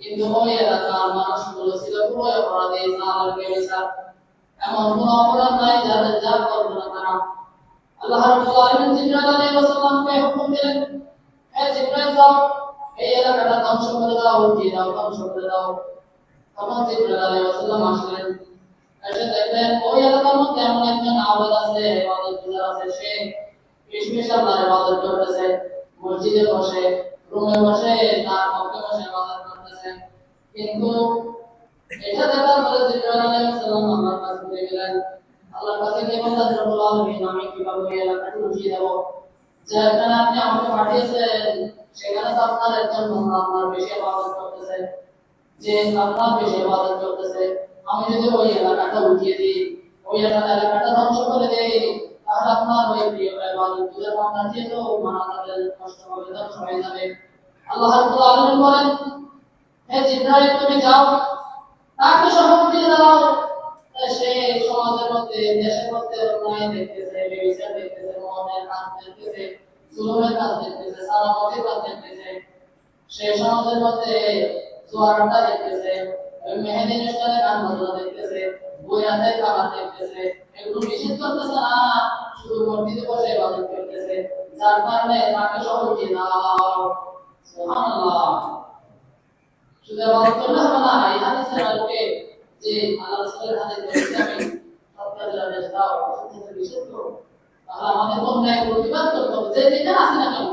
কিন্তু ওই এলাকার মানুষগুলো ছিল পুরো অপরাধী, জাল ব্যভিচার, এমন কোনো অপরাধ নাই যাদের যা করবে না তারা। আল্লাহ রাব্বুল আলামিন জিবরাইল আলাইহিস সালামকে হুকুম দিলেন, হে জিবরাইল যাও এই এলাকাটা ধ্বংস করে দাও, উঠিয়ে দাও, ধ্বংস করে দাও। তখন জিবরাইল আলাইহিস সালাম আসলেন, এসে দেখলেন ওই এলাকার মধ্যে এমন একজন আওলাদ আছে, ইবাদত গুজার আছে, সে বিশ আল্লাহর ইবাদত করতেছে, মসজিদে বসে, রুমে বসে, তার কক্ষে বসে ইবাদত করতেছে। কিন্তু এটা দেখার পরে জিবরাইল আলাইহিস সালাম আল্লাহর কাছে গেলেন, আল্লাহর কাছে গিয়ে বললেন, রব্বুল আলামিন আমি কিভাবে এই এলাকাটা উঠিয়ে দেব, যেখানে আপনি আমাকে পাঠিয়েছেন সেখানে তো আপনার একজন বান্দা আপনার বেশি ইবাদত করতেছে, যে আপনার বেশি ইবাদত করতেছে, আমি যদি ওই এলাকাটা উঠিয়ে দিই, ওই এলাকাটা ধ্বংস করে দেই, তাহলে আপনার ওই প্রিয় ইবাদত গুজার বান্দার যেহেতু মানা যাবে, কষ্ট হবে, ধ্বংস হয়ে যাবে। আল্লাহ রাব্বুল আলামিন বলেন, হে জিবরাইল তুমি যাও, তাকে সহযোগিতা দিয়ে দাও, সে সমাজের মধ্যে, দেশের মধ্যে অন্যায় দেখতেছে, ব্যভিচার দেখতেছে, মদের কাজ দেখতেছে, জুলুমের কাজ দেখতেছে, সালামতের কাজ দেখতেছে, সে সমাজের মধ্যে জোয়ারটা দেখতেছে, মেহেদি অনুষ্ঠানের গান বাজনা দেখতেছে, বইরাতের খাবার দেখতেছে, এগুলো নিষেধ করতেছে না, শুধু মসজিদে বসে ইবাদত করতেছে, যার কারণে তাকে সহযোগিতা দাও। সুবহানাল্লাহ। শুধু ইবাদত করলে হবে না, এই হাদিসের আলোকে যে আল্লাহ রাসূলের হাদিস বলেছে আমি সত্যের আদেশ দাও, সত্যের নিষেধ করো, তাহলে আমাদের অন্যায় প্রতিবাদ করতে হবে, যে যেটা আছে না কেন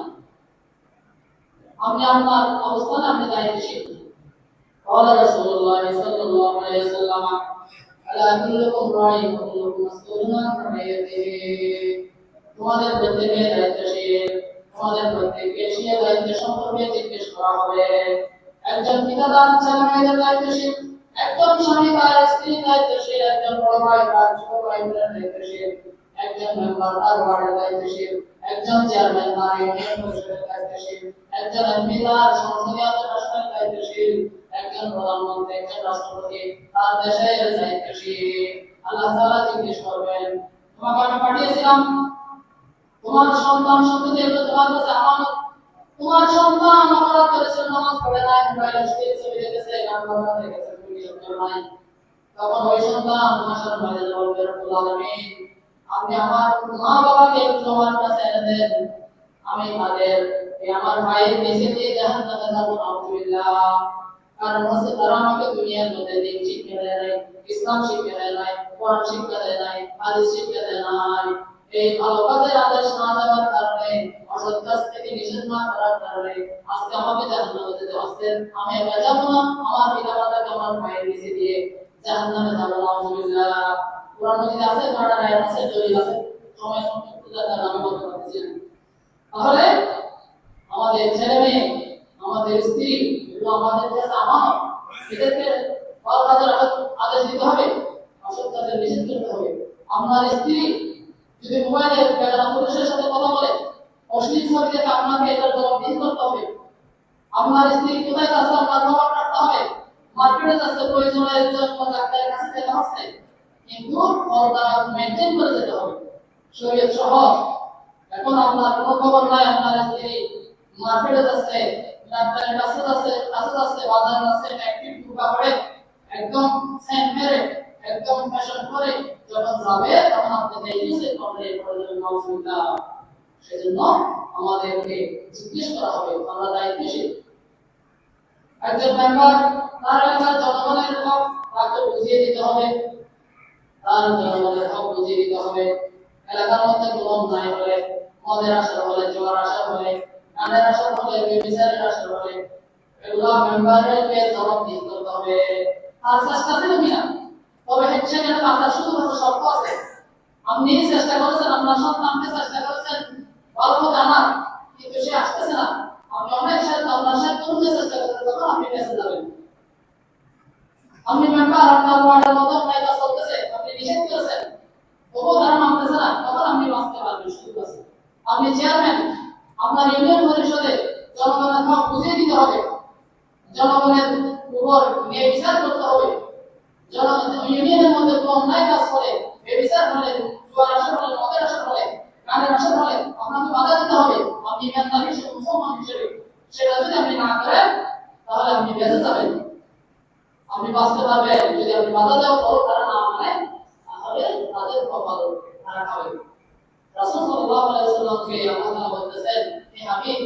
আপনি আপনার অবস্থানে আপনি দায়িত্বশীল। قال رسول الله صلى الله عليه وسلم ألا كلكم راع وكلكم مسؤول عن رعيته। তোমাদের প্রত্যেকের দায়িত্বশীল, তোমাদের প্রত্যেককে সে দায়িত্ব সম্পর্কে জিজ্ঞেস করা হবে। একজন পিতা তার ছেলে মেয়েদের দায়িত্বশীল, একজন স্বামী তার স্ত্রীর দায়িত্বশীল, একজন বড় ভাই তার ছোট ভাই বোনের দায়িত্বশীল, একজন মেম্বার তার ওয়ার্ডের দায়িত্বশীল, একজন চেয়ারম্যান তার ইউনিয়ন পরিষদের দায়িত্বশীল, একজন এমপি তার সংসদীয় আসনের দায়িত্বশীল, একজন প্রধানমন্ত্রী, একজন রাষ্ট্রপতি তার দেশের দায়িত্বশীল। আল্লাহ তাআলা জিজ্ঞেস করবেন, তোমাকে আমি পাঠিয়েছিলাম, তোমার সন্তান সন্ততি এগুলো তোমার কাছে আমানত, তোমার সন্তান অপরাধ করেছে, নামাজ পড়ে নাই, মোবাইলে ছবি দেখেছে, গান বাজনা দেখেছে, তুমি সত্য নাই, তখন ওই সন্তান হাসর ময়দানে বলবে, রব্বুল আলামিন আপনি আমার মা বাবাকে একটু আমার কাছে এনে দেন, আমি তাদের আমার ভাইয়ের নিচে দিয়ে জাহান্নামে যাব, নাউযুবিল্লাহ। কারণ হচ্ছে তারা আমাকে দুনিয়ার মধ্যে দিন শিক্ষা দেয় নাই, ইসলাম শিক্ষা দেয় নাই, কোরআন শিক্ষা দেয় নাই, হাদিস শিক্ষা দেয় নাই। এই ভালো কাজের আদেশ না দেওয়ার কারণে, অসৎ কাজ থেকে নিষেধ না করার কারণে আজকে আমাকে জাহান্নামে যেতে হচ্ছে। আমি একা যাব না, আমার পিতা মাতাকে আমার ভাইয়ের নিচে দিয়ে জাহান্নামে যাব, নাউযুবিল্লাহ। কোরআন মজিদে আছে, কোরআন আয়াত আছে, দলিল আছে, সময় সংক্ষিপ্ততার কারণে আমি বলতে পারছি না। তাহলে আমাদের ছেলে মেয়ে, আমাদের স্ত্রী, এগুলো আমাদের কাছে আমানত, এদেরকে ভালো কাজের আদেশ দিতে হবে, অসৎ কাজের নিষেধ করতে হবে। আপনার স্ত্রী যদি মোবাইলে বেগানা পুরুষের সাথে কথা বলে, অশ্লীল ছবি দেখে আপনাকে এটার জবাবদিহি করতে হবে। আপনার স্ত্রী কোথায় যাচ্ছে আপনার খবর রাখতে হবে, মার্কেটে যাচ্ছে, প্রয়োজনে ডাক্তারের কাছে যেতে হচ্ছে, কিন্তু পর্দা মেনটেন করে যেতে হবে, শরীয়ত সহজ। এখন আপনার কোনো খবর নাই, আপনার স্ত্রী মার্কেটে যাচ্ছে, ডাক্তারের কাছে যাচ্ছে, বাজারে যাচ্ছে, অ্যাক্টিভ টুকা পড়ে, একদম সেন্ট মেরে, একদম ফ্যাশন করে যখন যাবে, তখন আপনাকে ইউজে করলে প্রয়োজন নাউযুবিল্লাহ। সেজন্য আমাদেরকে জিজ্ঞেস করা হবে, আমরা দায়িত্বশীল। একজন মেম্বার তার এলাকার জনগণের হক তাকে বুঝিয়ে দিতে হবে, তার জনগণের হক বুঝিয়ে দিতে হবে। এলাকার মধ্যে কোনো নাই হলে, মদের আসর হলে, জোয়ার আসর হলে, গানের আসর হলে, বিচারের আসর হলে, এগুলো মেম্বারকে জবাবদিহি করতে হবে। আর চেষ্টা ছিল কিনা, তবে সেখানে বাঁচার শুধু শর্ত আছে, আপনি চেষ্টা করেছেন, আপনার সন্তানকে চেষ্টা করেছেন অল্প জানার, কিন্তু সে আসতেছে না। আপনি অনেক সাথে আপনার সাথে করতে চেষ্টা করেন, তখন আপনি বেঁচে যাবেন। আপনি মেম্বার, আপনার ওয়ার্ডের মতো অনেক কাজ চলতেছে, আপনি নিষেধ করেছেন, তবুও তারা মানতেছে না, তখন আপনি বাঁচতে পারবেন। সুযোগ আছে। আপনি চেয়ারম্যান, আপনার ইউনিয়ন পরিষদে জনগণের হক বুঝিয়ে দিতে হবে, জনগণের উপর নিয়ে বিচার করতে হবে। ইউনিয়নের মধ্যে কোনো অন্যায় কাজ করে, বেবিচার হলে, জুয়ার আসর হলে, মদের আসর হলে, গানের আসর হলে, আপনাকে বাধা দিতে হবে। আপনি ইমানদার হিসেবে, মুসলমান হিসেবে সেটা যদি আপনি না করেন, তাহলে আপনি বেঁচে যাবেন, আপনি বাঁচতে পারবেন। যদি আপনি বাধা দেওয়া পরও তারা না মানে, তাহলে তাদের কপাল তারা খাবে। রাসূল সাল্লাল্লাহু আলাইহি ওয়াসাল্লামকে আল্লাহ বলতেছেন, হে হাবিব,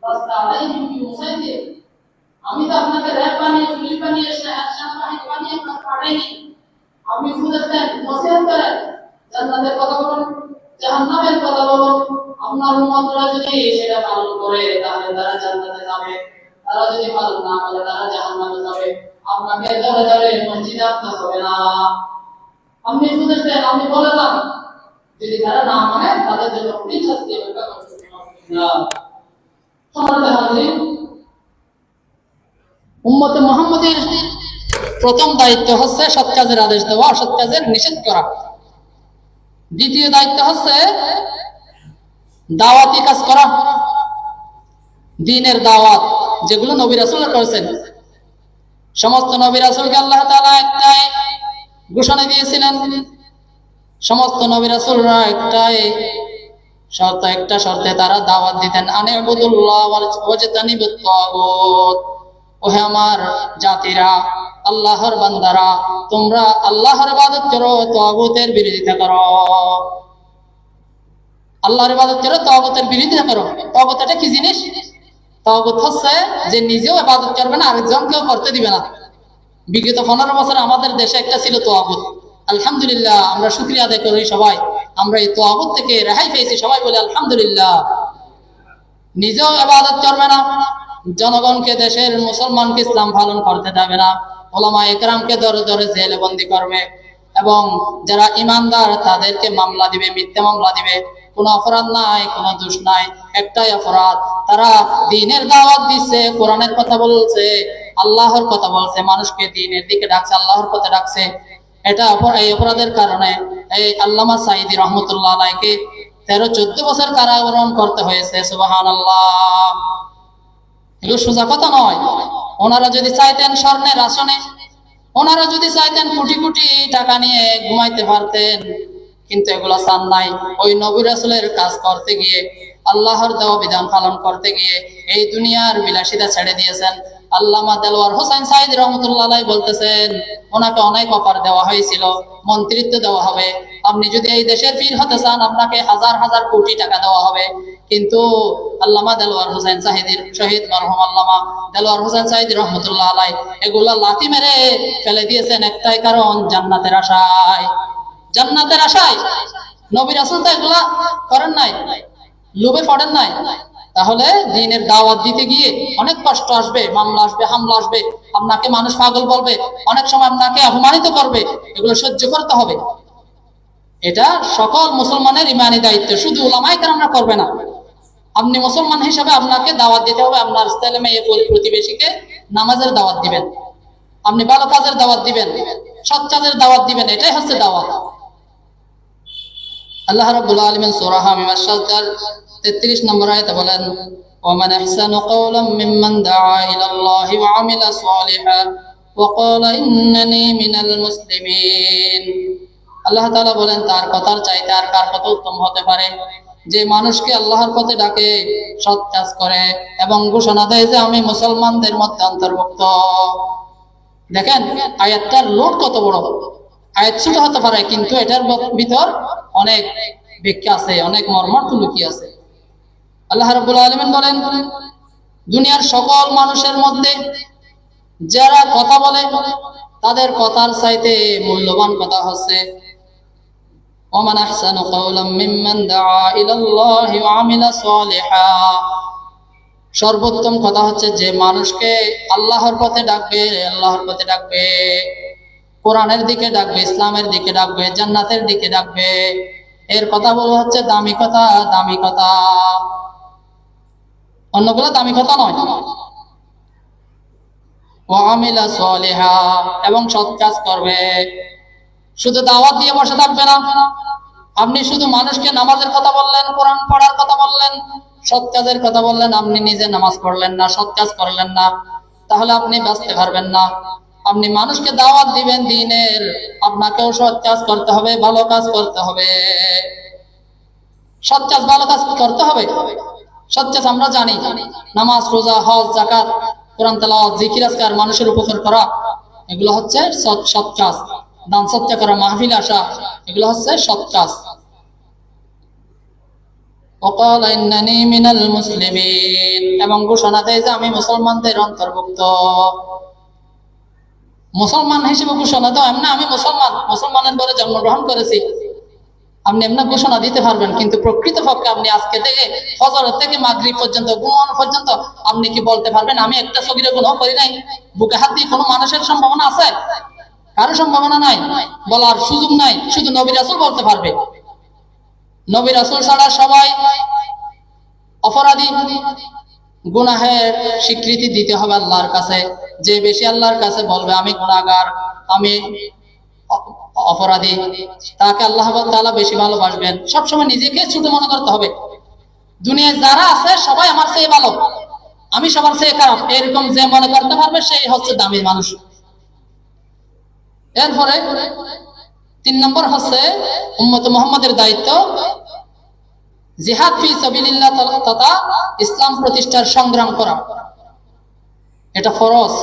রাস্তা আলাইহিম বিমুসাইয়্যিদ, আমি তো আপনাকে র‍্যাব বানিয়ে, পুলিশ বানিয়ে, শাহ বাহিনী বানিয়ে আপনাকে পাঠাইনি। আপনি খুদে দেন, নসিহত করেন, জান্নাতের কথা বলুন, জাহান্নামের কথা বলুন। আপনার উম্মতরা যদি সেটা পালন করে, তাহলে তারা জান্নাতে যাবে। তারা যদি পালন না করে, তারা জাহান্নামে যাবে। আপনাকে ধরে ধরে মসজিদে আসতে হবে না। আপনি খুদে দেন, আপনি বলে যান। যদি তারা না মানে, তাদের জন্য কঠিন শাস্তি অপেক্ষা করতেছে। সম্মানিত হাজির, উম্মতে মুহাম্মাদের প্রথম দায়িত্ব হচ্ছে সৎ কাজের আদেশ দেওয়া, অসৎ কাজের নিষেধ করা। দ্বিতীয় দায়িত্ব হচ্ছে দাওয়াতি কাজ করা, দ্বীনের দাওয়াত, যেগুলো নবী রাসূলরা করেছেন। সমস্ত নবী রাসূলকে আল্লাহ তাআলা একটাই ঘোষণা দিয়েছিলেন, সমস্ত নবী রাসূলরা একটা শর্তে তারা দাওয়াত দিতেন, আনিবুদুল্লাহ ওয়াজতানিবুত তাগুত। ওহে আমার জাতিরা, আল্লাহর বান্দারা, তোমরা আল্লাহর ইবাদত করো, তাগুতের বিরোধিতা করো। আল্লাহর ইবাদত করো, তাগুতের বিরোধিতা করো। তাগুত এটা কি জিনিস? তাগুত হচ্ছে যে নিজেও ইবাদত করবে না, আরেকজনকেও করতে দিবে না। বিগত 15 বছর আমাদের দেশে একটা ছিল তাগুত। আলহামদুলিল্লাহ, আমরা শুকরিয়া আদায় করি সবাই, আমরা এই তাগুত থেকে রেহাই পেয়েছি। সবাই বলে আলহামদুলিল্লাহ। নিজেও ইবাদত করবে না, জনগণকে, দেশের মুসলমানকে ইসলাম পালন করতে দেবে না, ওলামা একরামকে ধরে ধরে জেলে বন্দী করবে, এবং যারা ইমানদার তাদেরকে মামলা দিবে, মিথ্যা মামলা দিবে। কোনো অপরাধ নাই, কোনো দোষ নাই, একটাই অপরাধ, তারা দ্বীনের দাওয়াত দিচ্ছে, কোরআনের কথা বলছে, আল্লাহর কথা বলছে, মানুষকে দ্বীনের দিকে ডাকছে, আল্লাহর পথে ডাকছে। এই অপরাধের কারণে এই আল্লামা সাঈদী রহমতুল্লাহ আলাইহিকে 13-14 বছর কারাবরণ করতে হয়েছে। সুবহানাল্লাহ। এগুলো সোজা কথা নয়। ওনারা যদি চাইতেন স্বর্ণের আসনে, ওনারা যদি চাইতেন কোটি কোটি টাকা নিয়ে ঘুমাইতে পারতেন, কিন্তু এগুলো চান নাই। ওই নবী রাসূলের কাজ করতে গিয়ে, আল্লাহর দেওয়া বিধান পালন করতে গিয়ে এই দুনিয়ার বিলাসিতা ছেড়ে দিয়েছেন। আল্লামা দেলোয়ার হোসেন সাঈদী রহমতুল্লাহ আলাইহি বলতেছেন, ওনাকে অনেক অফার দেওয়া হয়েছিল, মন্ত্রিত্ব দেওয়া হবে, আপনি যদি এই দেশের পীর হতে চান আপনাকে হাজার হাজার কোটি টাকা দেওয়া হবে। কিন্তু আল্লামা দেলোয়ার হোসেন সাঈদীর শহীদ মরহুম আল্লামা দেলোয়ার হোসেন সাঈদী রহমতুল্লাহ আলাইহি এগুলা লাথি মেরে ফেলে দিয়েছেন, একটাই কারণ, জান্নাতের আশায়। জান্নাতের আশায়। নবী রাসূল তো এগুলা করেন নাই, লোভে পড়েন নাই। তাহলে দ্বীনের দাওয়াত দিতে গিয়ে অনেক কষ্ট আসবে, মামলা আসবে, হামলা আসবে, আপনাকে মানুষ পাগল বলবে, অনেক সময় আপনাকে অপমানিত করবে, এগুলো সহ্য করতে হবে। এটা সকল মুসলমানের ইমানি দায়িত্ব, শুধু উলামায়ে কেরামরা করবে না। আপনি মুসলমান হিসেবে আপনাকে দাওয়াত দিতে হবে, আপনার ছেলে মেয়ে প্রতিবেশীকে নামাজের দাওয়াত দিবেন, আপনি ভালো কাজের দাওয়াত দিবেন, সৎ কাজের দাওয়াত দিবেন, এটাই হচ্ছে দাওয়াত। আল্লাহ রাব্বুল আলামিন সূরা হামিম আশ-শাজদার 33 নম্বর আয়াতে বলেন, ওয়ামান আহসানু কাওলাম মিম্মান দাআ ইলাল্লাহি ওয়া আমিলা সালিহান ওয়া ক্বালা ইন্নানী মিনাল মুসলিমিন। আল্লাহ তাআলা বলেন, তার কথার চাইতে আর কার কথা উত্তম হতে পারে? যে মানুষকে আল্লাহর পথে ডাকে, সৎ কাজ করে এবং ঘোষণা দেয় যে আমি মুসলমানদের মধ্যে অন্তর্ভুক্ত। দেখেন আয়াতটার লোড কত বড়। আয়াত ছোট হতে পারে, কিন্তু এটার ভিতর অনেক ব্যাখ্যা আছে, অনেক মর্মার্থ লুকিয়ে আছে। আল্লাহ রাব্বুল আলামিন বলেন, দুনিয়ার সকল মানুষের মধ্যে যারা কথা বলে, তাদের কথার চাইতে মূল্যবান কথা হচ্ছে ওমান আহসানু কাওলাম মিম্মান দাআ ইলাল্লাহি ওয়া আমিলা সালিহান। সর্বোত্তম কথা হচ্ছে যে মানুষকে আল্লাহর পথে ডাকবে, আল্লাহর পথে ডাকবে, কোরআনের দিকে ডাকবে, ইসলামের দিকে ডাকবে, জান্নাতের দিকে ডাকবে। এর কথা বলা হচ্ছে দামি কথা, দামি কথা, অন্যগুলো দামি কথা নয়। ওয়া আমিলা সালিহা, এবং সৎ কাজ করবে। শুধু দাওয়াত দিয়ে বসে থাকবে না। আপনি শুধু মানুষকে নামাজের কথা বললেন, কোরআন পড়ার কথা বললেন, সৎ কাজের কথা বললেন, আপনি নিজে নামাজ পড়লেন না, সৎ কাজ করলেন না, তাহলে আপনি বাঁচতে পারবেন না। আপনি মানুষকে দাওয়াত দিবেন দ্বীনের, আপনাকেও সৎ কাজ করতে হবে, ভালো কাজ করতে হবে। সৎ কাজ, ভালো কাজ করতে হবে। সৎ কাজ আমরা জানি, নামাজ, রোজা, হজ, যাকাত, কোরআন তেলাওয়াত, জিকির আজকার, মানুষের উপকার করা, এগুলো হচ্ছে সৎ কাজ। দান সৎকা করা, মাহফিল আসা, এগুলো হচ্ছে সৎ কাজ। وقال إنني من المسلمين, এবং ঘোষণা দেয় যে আমি মুসলমানদের অন্তর্ভুক্ত। মুসলমান হিসেবে ঘোষণা দাও, এমনি আমি মুসলমানের ঘরে জন্মগ্রহণ করেছি, আপনি এমনি ঘোষণা দিতে পারবেন, কিন্তু প্রকৃতপক্ষে আপনি আজকে থেকে ফজর থেকে মাগরিব পর্যন্ত, ঘুমানো পর্যন্ত আপনি কি বলতে পারবেন আমি একটা সগীরা গুনাহ করি নাই? বুকে হাত দিয়ে কোনো মানুষের সম্ভাবনা আছে? কারো সম্ভাবনা নাই, বলার সুযোগ নাই। শুধু নবী রাসূল বলতে পারবে। নবী রাসূল ছাড়া সবাই অপরাধী। গুনাহের স্বীকৃতি দিতে হবে আল্লাহর কাছে। যে বেশি আল্লাহর কাছে বলবে আমি গুনাহগার, আমি অপরাধী, তাকে আল্লাহ তাআলা বেশি ভালোবাসবেন। সবসময় নিজেকে ছোট মনে করতে হবে। দুনিয়ায় যারা আছে সবাই আমার চেয়ে ভালো, আমি সবার চেয়ে খারাপ, এরকম যে মনে করতে পারবে সেই হচ্ছে দামি মানুষ। এরপরে 3 নম্বর হচ্ছে উম্মত মুহাম্মাদের দায়িত্ব জিহাদ ফি সাবিলিল্লাহ তথা ইসলাম প্রতিষ্ঠার সংগ্রাম করা। এটা ফরজ।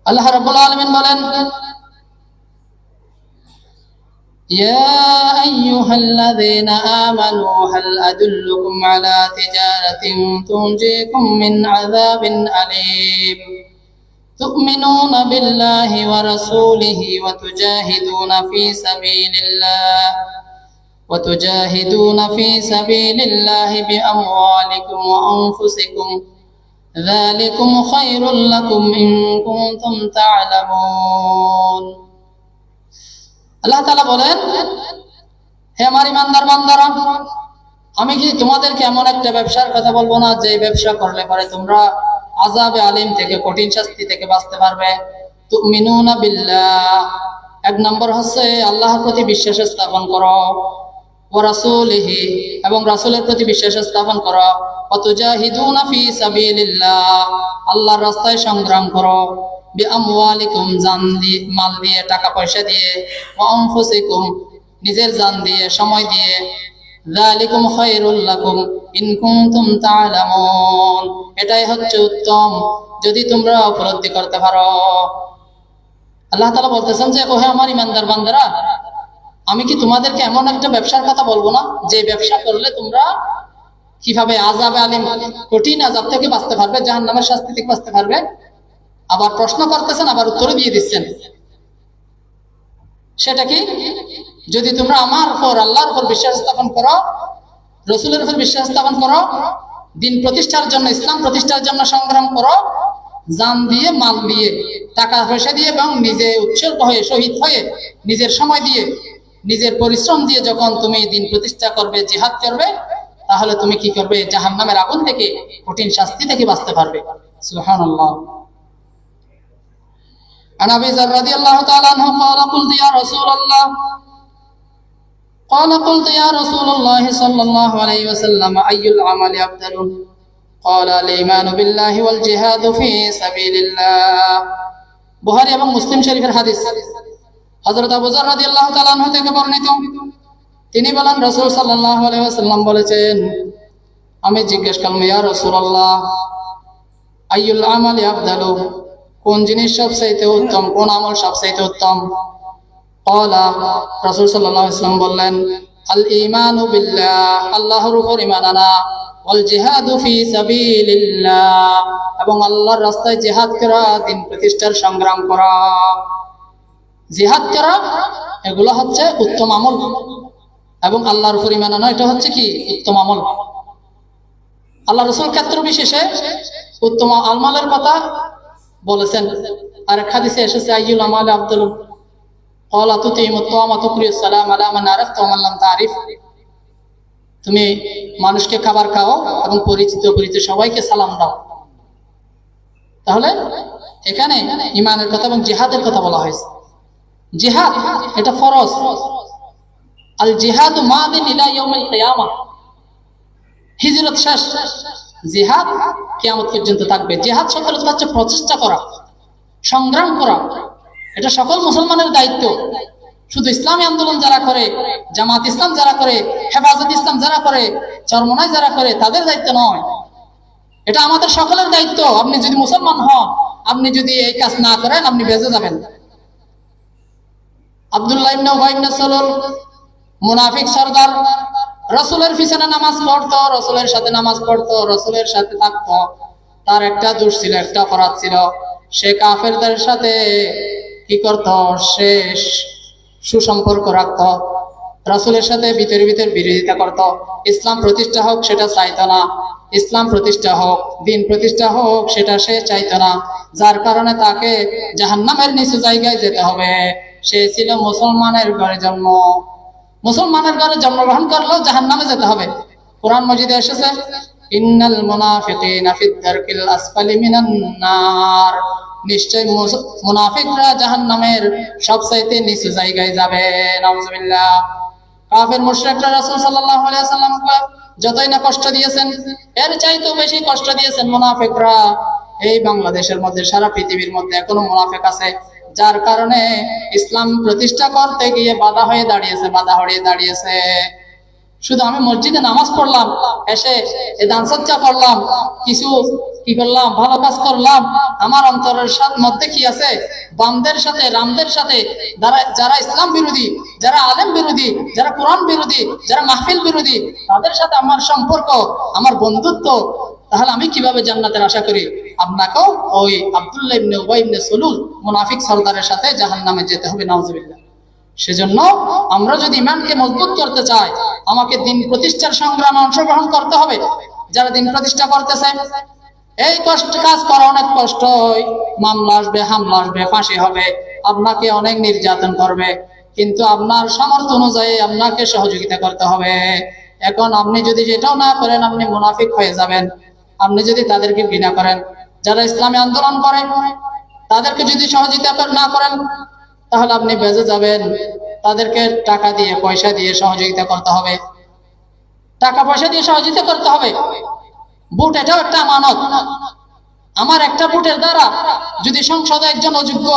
আল্লাহ রাব্বুল আলামিন বলেন, ইয়া আইয়ুহাল্লাযীনা আমানু হাল আদুল্লুকুম আলা তিজারাতিন তুনজিকুম মিন আযাবিন আলীম تؤمنون بالله ورسوله وتجاهدون في سبيل الله بأموالكم وأنفسكم ذلكم خير لكم إن كنتم تعلمون। আল্লাহ তাআলা বলেন, হে আমার ঈমানদার বান্দারা, আমি কি তোমাদেরকে এমন একটা ব্যবসার কথা বলবো না যে ব্যবসা করলে পরে তোমরা আযাবে আলিম থেকে, কঠিন শাস্তি থেকে বাঁচতে পারবে। তুমিনুনা বিল্লাহ, 1 নম্বর হচ্ছে আল্লাহর প্রতি বিশ্বাস স্থাপন করো, ওয়া রাসূলিহি, এবং রাসূলের প্রতি বিশ্বাস স্থাপন করো, ওয়া তুজাহিদুনা ফি সাবিলিল্লাহ, আল্লাহর রাস্তায় সংগ্রাম করো, বিআমওয়ালিকুম, জান দিয়ে, মাল দিয়ে, টাকা পয়সা দিয়ে, ওয়া আনফুসিকুম, নিজের জান দিয়ে, সময় দিয়ে, যালিকুম খায়রুল লাকুম ইন কুনতুম তা'লামুন, এটাই হচ্ছে উত্তম যদি তোমরা উপলব্ধি করতে পারো। আল্লাহ তাআলা বলতেছেন যে ওহে আমার ঈমানদার বান্দারা, আমি কি তোমাদেরকে এমন একটা ব্যবসার কথা বলবো না যে ব্যবসা করলে তোমরা কিভাবে আযাবে আলিম, কঠিন আযাব থেকে বাঁচতে পারবে, জাহান্নামের শাস্তি থেকে বাঁচতে পারবে। আবার প্রশ্ন করতেছেন, আবার উত্তর দিয়ে দিচ্ছেন। সেটা কি? যদি তোমরা আমার উপর, আল্লাহর উপর বিশ্বাস স্থাপন করো, রাসূলের উপর বিশ্বাস স্থাপন করো, দিন প্রতিষ্ঠার জন্য, ইসলাম প্রতিষ্ঠার জন্য সংগ্রাম করো, জান দিয়ে, মাল দিয়ে, টাকা পয়সা দিয়ে, এবং নিজে উৎসর্গ হয়ে, শহীদ হয়ে, নিজের সময় দিয়ে, নিজের পরিশ্রম দিয়ে যখন তুমি দিন প্রতিষ্ঠা করবে, জিহাদ করবে, তাহলে তুমি কি করবে? জাহান্নামের আগুন থেকে, কঠিন শাস্তি থেকে বাঁচতে পারবে। সুবহানাল্লাহ। عن أبي ذر رضي الله تعالى عنه قال قلت يا رسول الله صلى الله عليه وسلم أي العمل أفضل؟ قال الإيمان بالله والجهاد في سبيل الله। বুখারী এবং মুসলিম শরীফের হাদিস। হযরত আবু যর রাদিয়াল্লাহু তাআলা আনহু থেকে বর্ণিত, তিনি বলেন রাসূল সাল্লাল্লাহু আলাইহি ওয়াসাল্লাম বলেছেন, আমি জিজ্ঞেস করলাম, ইয়া রাসূলুল্লাহ, আইয়ুল আমালি আফদালু, কোন জিনিস সবচেয়ে উত্তম, কোন আমল সবচেয়ে উত্তম? ক্বালা, রাসূল সাল্লাল্লাহু আলাইহি ওয়াসাল্লাম বললেন, আল ঈমানু বিল্লাহ, আল্লাহর উপর ঈমান আনা, ওয়াল জিহাদু ফি সাবিলিল্লাহ, এবং আল্লাহর রাস্তায় জিহাদ করা, দিন প্রতিষ্ঠার সংগ্রাম করা। জিহাদ করা, এগুলো হচ্ছে উত্তম আমল, এবং আল্লাহর উপর ঈমান আনা, এটা হচ্ছে কি? উত্তম আমল। আল্লাহ রাসূল ক্ষেত্র বিশেষে উত্তম আমলের কথা বলেছেন। আর এক হাদিসে এসেছে আইয়ুল আমাল আফদালু, ক্বালা তুতিমুত তাআমা তুকরিউস সালাম আলা মান আরাফতা ওয়া মান লাম তারিফ, তুমি মানুষকে খাবার খাও এবং পরিচিত পরিচিত সবাইকে সালাম দাও। তাহলে এখানে ঈমানের কথা এবং জিহাদের কথা বলা হয়েছে। জিহাদ এটা ফরজ। আল জিহাদু মাদিন ইলা ইয়াউমিল কিয়ামাহ, হিজরত শেষ, জিহাদ কিয়ামত পর্যন্ত থাকবে। জিহাদ সকল হচ্ছে প্রচেষ্টা করা, সংগ্রাম করা, এটা সকল মুসলমানের দায়িত্ব। শুধু ইসলামী আন্দোলন যারা করে, জামাত ইসলাম যারা করে, হেফাজত ইসলাম যারা করে, চরমনায় যারা করে, তাদের দায়িত্ব নয়, এটা আমাদের সকলের দায়িত্ব। আপনি যদি মুসলমান হন, আপনি যদি এই কাজ না করেন, আপনি বেঁচে যাবেন। আব্দুল্লাহ ইবনে উবাই ইবনে সালুল মুনাফিক সরদার, রাসূলের পিছনে নামাজ পড়তো, রাসূলের সাথে নামাজ পড়তো, রাসূলের সাথে থাকতো। তার একটা দোষ ছিল, একটা অপরাধ ছিল, সে কাফেরদের সাথে কি করত? সে সুসম্পর্ক রাখত, রাসূলের সাথে ভিতরে ভিতরে বিরোধিতা করত। ইসলাম প্রতিষ্ঠা হোক সেটা চাইতো না, ইসলাম প্রতিষ্ঠা হোক, দিন প্রতিষ্ঠা হোক সেটা সে চাইতো না, যার কারণে তাকে জাহান্নামের নিচু জায়গায় যেতে হবে। সে ছিল মুসলমানের ঘরে জন্ম, মুসলমানের ঘরে জন্মগ্রহণ করলেও জাহান্নামে যেতে হবে। কোরআন মাজিদে এসেছে, ইন্নাল মুনাফিকিনা ফিদ দারকিল আসফালি মিনান নার, নিশ্চয় মুনাফিকরা জাহান্নামের সবচাইতে নিচু জায়গায় যাবে। নাউজুবিল্লাহ। কাফের মুশরিকরা রাসূল সাল্লাল্লাহু আলাইহি ওয়াসাল্লামকে যতই না কষ্ট দিয়েছেন, এর চাইতেও বেশি কষ্ট দিয়েছেন মুনাফিকরা। এই বাংলাদেশের মধ্যে, সারা পৃথিবীর মধ্যে এখনো মুনাফিক আছে, যার কারণে ইসলাম প্রতিষ্ঠা করতে গিয়ে বাধা হয়ে দাঁড়িয়েছে। শুধু আমি মসজিদে নামাজ পড়লাম, এসে দান সজ্জা করলাম, কিছু কি করলাম, ভালো কাজ করলাম, আমার অন্তরের মধ্যে কি আছে? বামদের সাথে, রামদের সাথে, যারা ইসলাম বিরোধী, যারা আলেম বিরোধী, যারা কোরআন বিরোধী, যারা মাহফিল বিরোধী, তাদের সাথে আমার সম্পর্ক, আমার বন্ধুত্ব। তাহলে আমি কিভাবে জান্নাতের আশা করি? আপনাকেও ওই আব্দুল্লাহ ইবনে উবাই ইবনে সালুল মুনাফিক সরদারের সাথে জাহান্নামে যেতে হবে। নাউজুবিল্লাহ। সেজন্য আমরা যদি ঈমানকে মজবুত করতে চাই, আমাকে দিন প্রতিষ্ঠার সংগ্রামে অংশগ্রহণ করতে হবে। যারা দিন প্রতিষ্ঠা করতেছে, এই কষ্ট কাজ করা অনেক কষ্ট, মামলা আসবে, হামলা আসবে, ফাঁসি হবে, আপনাকে অনেক নির্যাতন করবে, কিন্তু আপনার সামর্থ্য অনুযায়ী আপনাকে সহযোগিতা করতে হবে। এখন আপনি যদি যেটাও না করেন, আপনি মুনাফিক হয়ে যাবেন। আপনি যদি তাদেরকে ঘৃণা করেন, যারা ইসলামী আন্দোলন করে, তাদেরকে যদি সহযোগিতা না করেন, তাহলে আপনি বেঁচে যাবেন। তাদেরকে টাকা দিয়ে, পয়সা দিয়ে সহযোগিতা করতে হবে, টাকা পয়সা দিয়ে সহযোগিতা করতে হবে। ভোট এটাও একটা আমানত। আমার একটা ভোটের দ্বারা যদি সংসদে একজন অযোগ্য,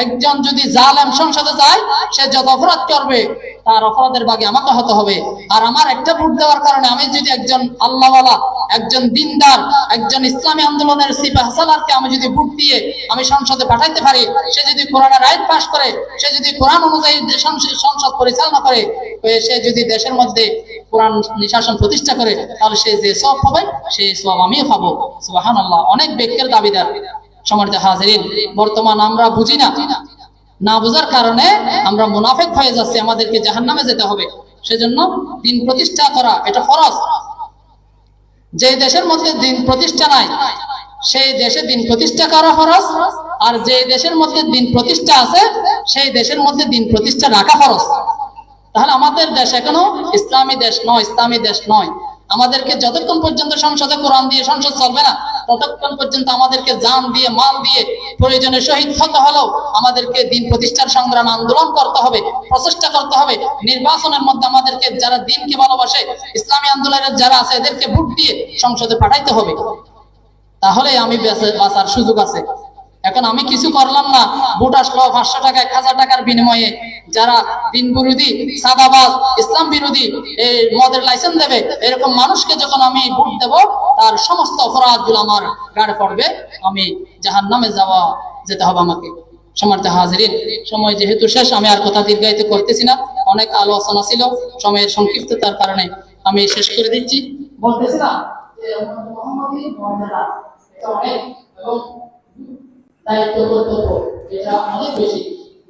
একজন যদি জালেম সংসদে যায়, সে যত অপরাধ করবে তার অপরাধের ভাগে আমাকে হতে হবে। আর আমার একটা ভোট দেওয়ার কারণে আমি যদি একজন আল্লাহওয়ালা, একজন দিনদার, একজন ইসলামী আন্দোলনের সিপাহ সালারকে আমি যদি ভোট দিয়ে আমি সংসদে পাঠাইতে পারি, সে যদি কোরআনের আইন পাশ করে, সে যদি কোরআন অনুযায়ী সংসদ পরিচালনা করে, সে যদি দেশের মধ্যে কোরআন শাসন প্রতিষ্ঠা করে, তাহলে সে যে সওয়াব পাবে, সেই সওয়াব আমিও পাবো। সুবহানাল্লাহ। অনেক ব্যক্তির দাবিদার। সম্মানিত হাজিরিন, বর্তমান আমরা বুঝি না বুঝার কারণে আমরা মুনাফিক হয়ে যাচ্ছি, আমাদেরকে জাহান্নামে যেতে হবে। সেজন্য দিন প্রতিষ্ঠা করা এটা ফরজ। যে দেশের মধ্যে দিন প্রতিষ্ঠা নাই, সেই দেশে দিন প্রতিষ্ঠা করা ফরজ। আর যে দেশের মধ্যে দিন প্রতিষ্ঠা আছে, সেই দেশের মধ্যে দিন প্রতিষ্ঠা রাখা ফরজ। তাহলে আমাদের দেশ এখনো ইসলামী দেশ নয়। আমাদেরকে যতক্ষণ পর্যন্ত সংসদে কোরআন দিয়ে সংসদ চলবে না, ততক্ষণ পর্যন্ত আমাদেরকে জান দিয়ে, মাল দিয়ে, প্রয়োজনে শহীদ হতে হলেও আমাদেরকে দিন প্রতিষ্ঠার সংগ্রাম আন্দোলন করতে হবে, প্রচেষ্টা করতে হবে। নির্বাচনের মধ্যে আমাদেরকে, যারা দিনকে ভালোবাসে, ইসলামী আন্দোলনের যারা আছে, এদেরকে ভোট দিয়ে সংসদে পাঠাইতে হবে। তাহলে আমি বাঁচার সুযোগ আছে। এখন আমি কিছু করলাম না, ভোট আসলো 500 টাকা, 1000 টাকার বিনিময়ে যারা দিন বিরোধী, সাদাবাজ, ইসলাম বিরোধী, এই মদের লাইসেন্স দেবে, এরকম মানুষকে যখন আমি ভোট দেব, তার সমস্ত অপরাধগুলো আমার গাড়ে পড়বে, আমি জাহান্নামে যেতে হবে আমাকে। সম্মানিত হাজিরিন, সময় যেহেতু শেষ, আমি আর কথা দীর্ঘায়িত করতেছি না। অনেক আলোচনা ছিল, সময়ের সংক্ষিপ্ততার কারণে আমি শেষ করে দিচ্ছি। বলতেছিলাম যে মুহাম্মদী মর্যাদা এটা অনেক, এবং দায়িত্ব কর্তব্য এটা অনেক বেশি।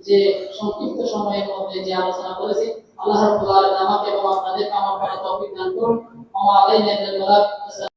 যে সংক্ষিপ্ত সময়ের মধ্যে যে আলোচনা করেছি, আল্লাহ রাব্বুল আলামিন আমাকে এবং আপনাদের আমার পরে তৌফিক দান করুন। ওয়া আলাইনা